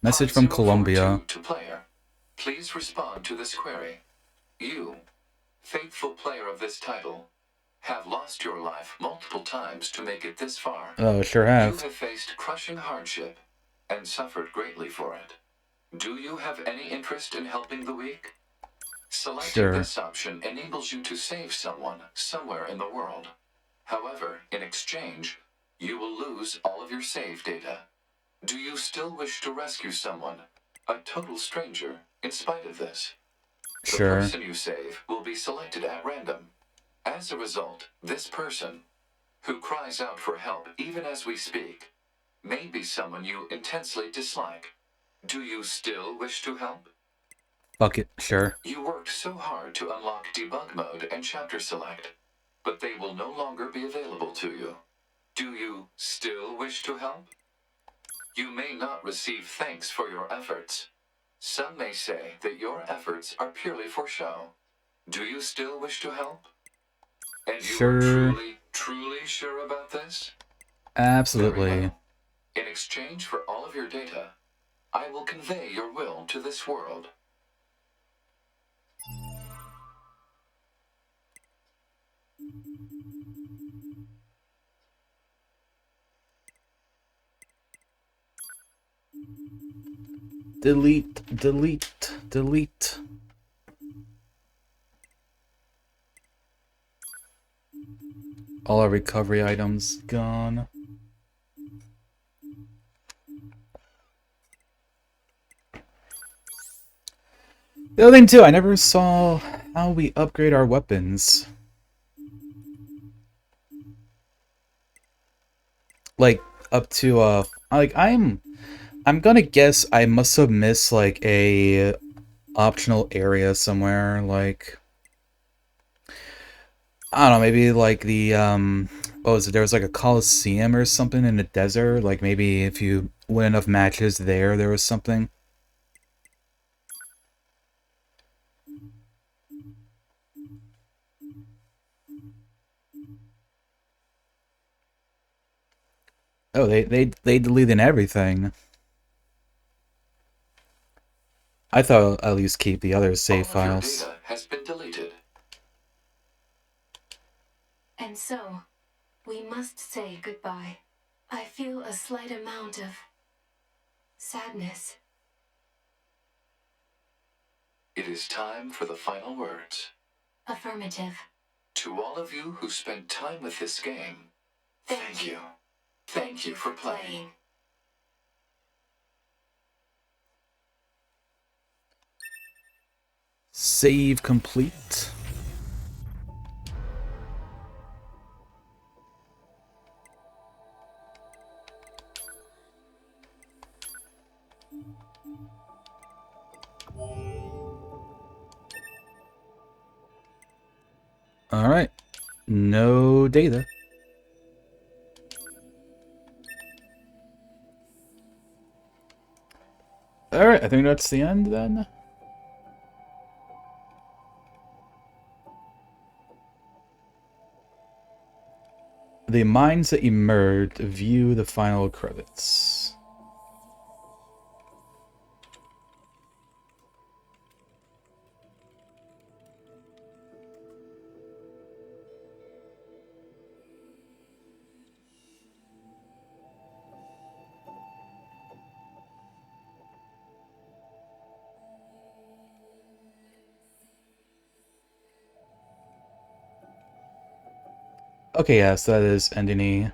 Speaker 1: Message from
Speaker 6: Pod 042
Speaker 1: Colombia.
Speaker 6: to player. Please respond to this query. You, faithful player of this title, have lost your life multiple times to make it this far.
Speaker 1: Oh, sure
Speaker 6: You
Speaker 1: have.
Speaker 6: have faced crushing hardship and suffered greatly for it. Do you have any interest in helping the weak? Selecting
Speaker 1: Sure.
Speaker 6: this option enables you to save someone somewhere in the world. However, in exchange, you will lose all of your save data. Do you still wish to rescue someone, a total stranger, in spite of this? The
Speaker 1: Sure.
Speaker 6: person you save will be selected at random. As a result, this person, who cries out for help even as we speak, may be someone you intensely dislike. Do you still wish to help?
Speaker 1: Fuck it, sure.
Speaker 6: You worked so hard to unlock debug mode and chapter select, but they will no longer be available to you. Do you still wish to help? You may not receive thanks for your efforts. Some may say that your efforts are purely for show. Do you still wish to help? And you
Speaker 1: Sure.
Speaker 6: are truly sure about this?
Speaker 1: Absolutely.
Speaker 6: Very well. In exchange for all of your data, I will convey your will to this world.
Speaker 1: Delete, delete, delete. All our recovery items gone. The other thing too, I never saw how we upgrade our weapons. Like up to like I'm gonna guess I must have missed like a optional area somewhere, like I don't know, maybe like the what was it? There was like a coliseum or something in the desert. Like maybe if you win enough matches there, there was something. Oh, they deleted everything. I thought I'll at least keep the other save
Speaker 6: All of your
Speaker 1: files.
Speaker 6: data has been deleted.
Speaker 2: And so, we must say goodbye. I feel a slight amount of sadness.
Speaker 6: It is time for the final words.
Speaker 2: Affirmative.
Speaker 6: To all of you who spent time with this game, thank you. Thank you for playing.
Speaker 1: Save complete. Alright. No data. Alright, I think that's the end then. The minds that emerged view the final credits. Okay, yes, that is ending E.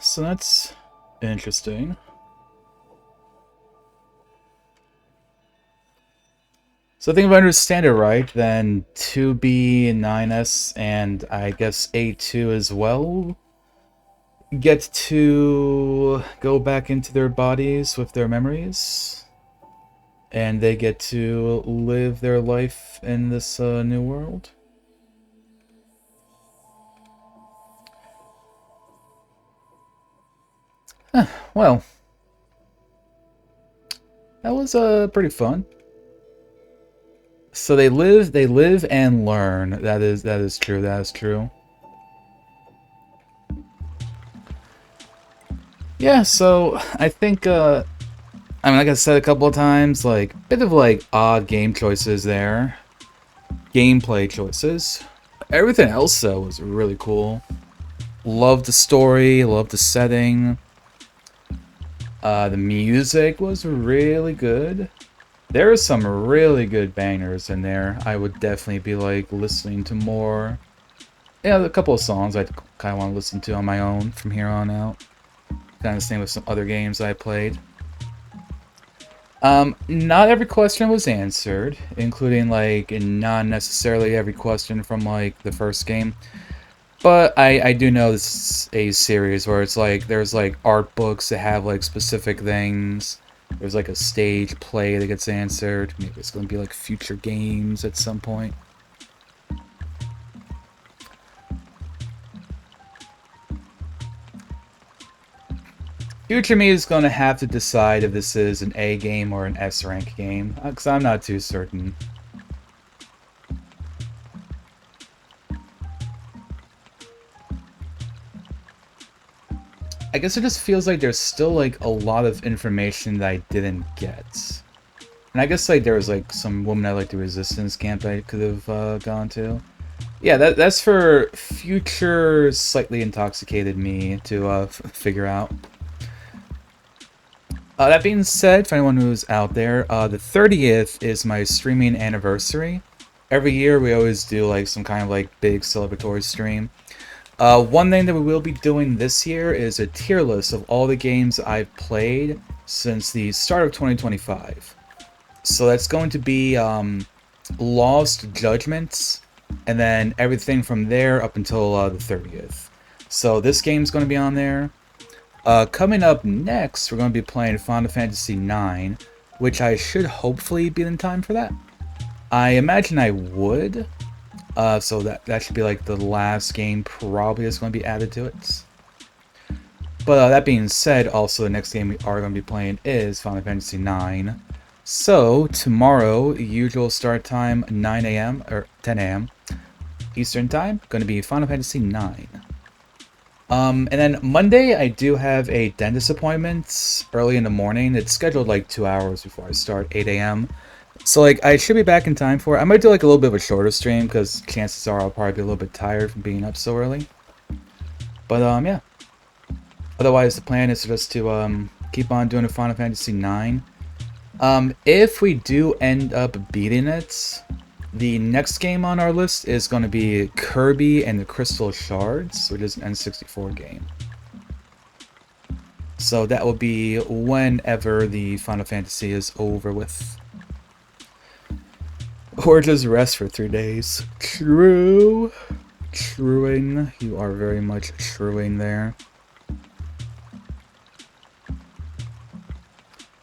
Speaker 1: So that's interesting. So I think if I understand it right, then 2B, 9S, and I guess A2 as well get to go back into their bodies with their memories. And they get to live their life in this new world. Well, that was pretty fun. So they live and learn. That is true. That is true. Yeah, so I think I mean, like I said a couple of times, like bit of like odd game choices there. Gameplay choices. Everything else though was really cool. Loved the story, loved the setting. The music was really good. There are some really good bangers in there. I would definitely be like listening to more. Yeah, a couple of songs I kind of want to listen to on my own from here on out. Kind of the same with some other games I played. Not every question was answered, including like not necessarily every question from like the first game. But I do know this is a series where it's like there's like art books that have like specific things. There's like a stage play that gets answered. Maybe it's going to be like future games at some point. Future me is going to have to decide if this is an A game or an S rank game, because I'm not too certain. I guess it just feels like there's still like a lot of information that I didn't get. And I guess like there was like some woman at like the resistance camp I could have gone to. Yeah, that's for future slightly intoxicated me to figure out. That being said, for anyone who's out there, the 30th is my streaming anniversary. Every year we always do like some kind of like big celebratory stream. One thing that we will be doing this year is a tier list of all the games I've played since the start of 2025. So that's going to be Lost Judgments, and then everything from there up until the 30th. So this game's going to be on there. Coming up next, we're going to be playing Final Fantasy IX, which I should hopefully be in time for that. I imagine I would. So that should be like the last game probably that's going to be added to it. But that being said, also the next game we are going to be playing is Final Fantasy IX. So tomorrow, usual start time 9 a.m. or 10 a.m. Eastern time, going to be Final Fantasy IX. And then Monday I do have a dentist appointment early in the morning. It's scheduled like 2 hours before I start, 8 a.m. So, like, I should be back in time for it. I might do, like, a little bit of a shorter stream, because chances are I'll probably be a little bit tired from being up so early. But, yeah. Otherwise, the plan is just to, keep on doing the Final Fantasy IX. If we do end up beating it, The next game on our list is going to be Kirby and the Crystal Shards, which is an N64 game. So that will be whenever the Final Fantasy is over with. Or just rest for 3 days. True. Truing. You are very much truing there.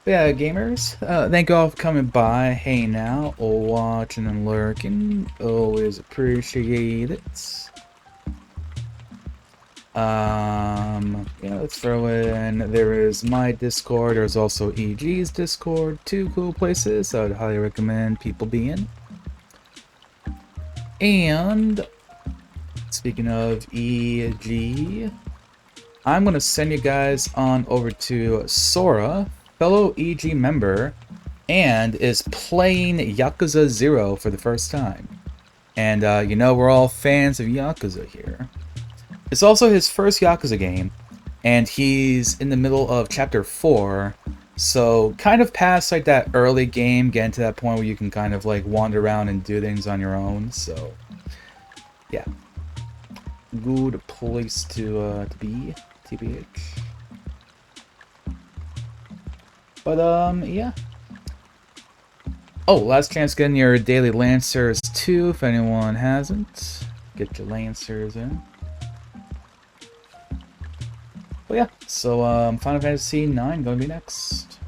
Speaker 1: But yeah, gamers, thank you all for coming by, hanging out, or watching and lurking. Always appreciate it. Yeah, let's throw in, there is my Discord, there's also EG's Discord, 2 cool places I would highly recommend people be in. And, speaking of EG, I'm gonna send you guys on over to Sora, fellow EG member, and is playing Yakuza 0 for the first time. And, you know, we're all fans of Yakuza here. It's also his first Yakuza game, and he's in the middle of Chapter 4, so kind of past, like, that early game, getting to that point where you can kind of, like, wander around and do things on your own, so, yeah. Good place to be, TBH. But, yeah. Oh, last chance getting your daily Lancers too, if anyone hasn't. Get your Lancers in. But yeah, so Final Fantasy IX gonna be next.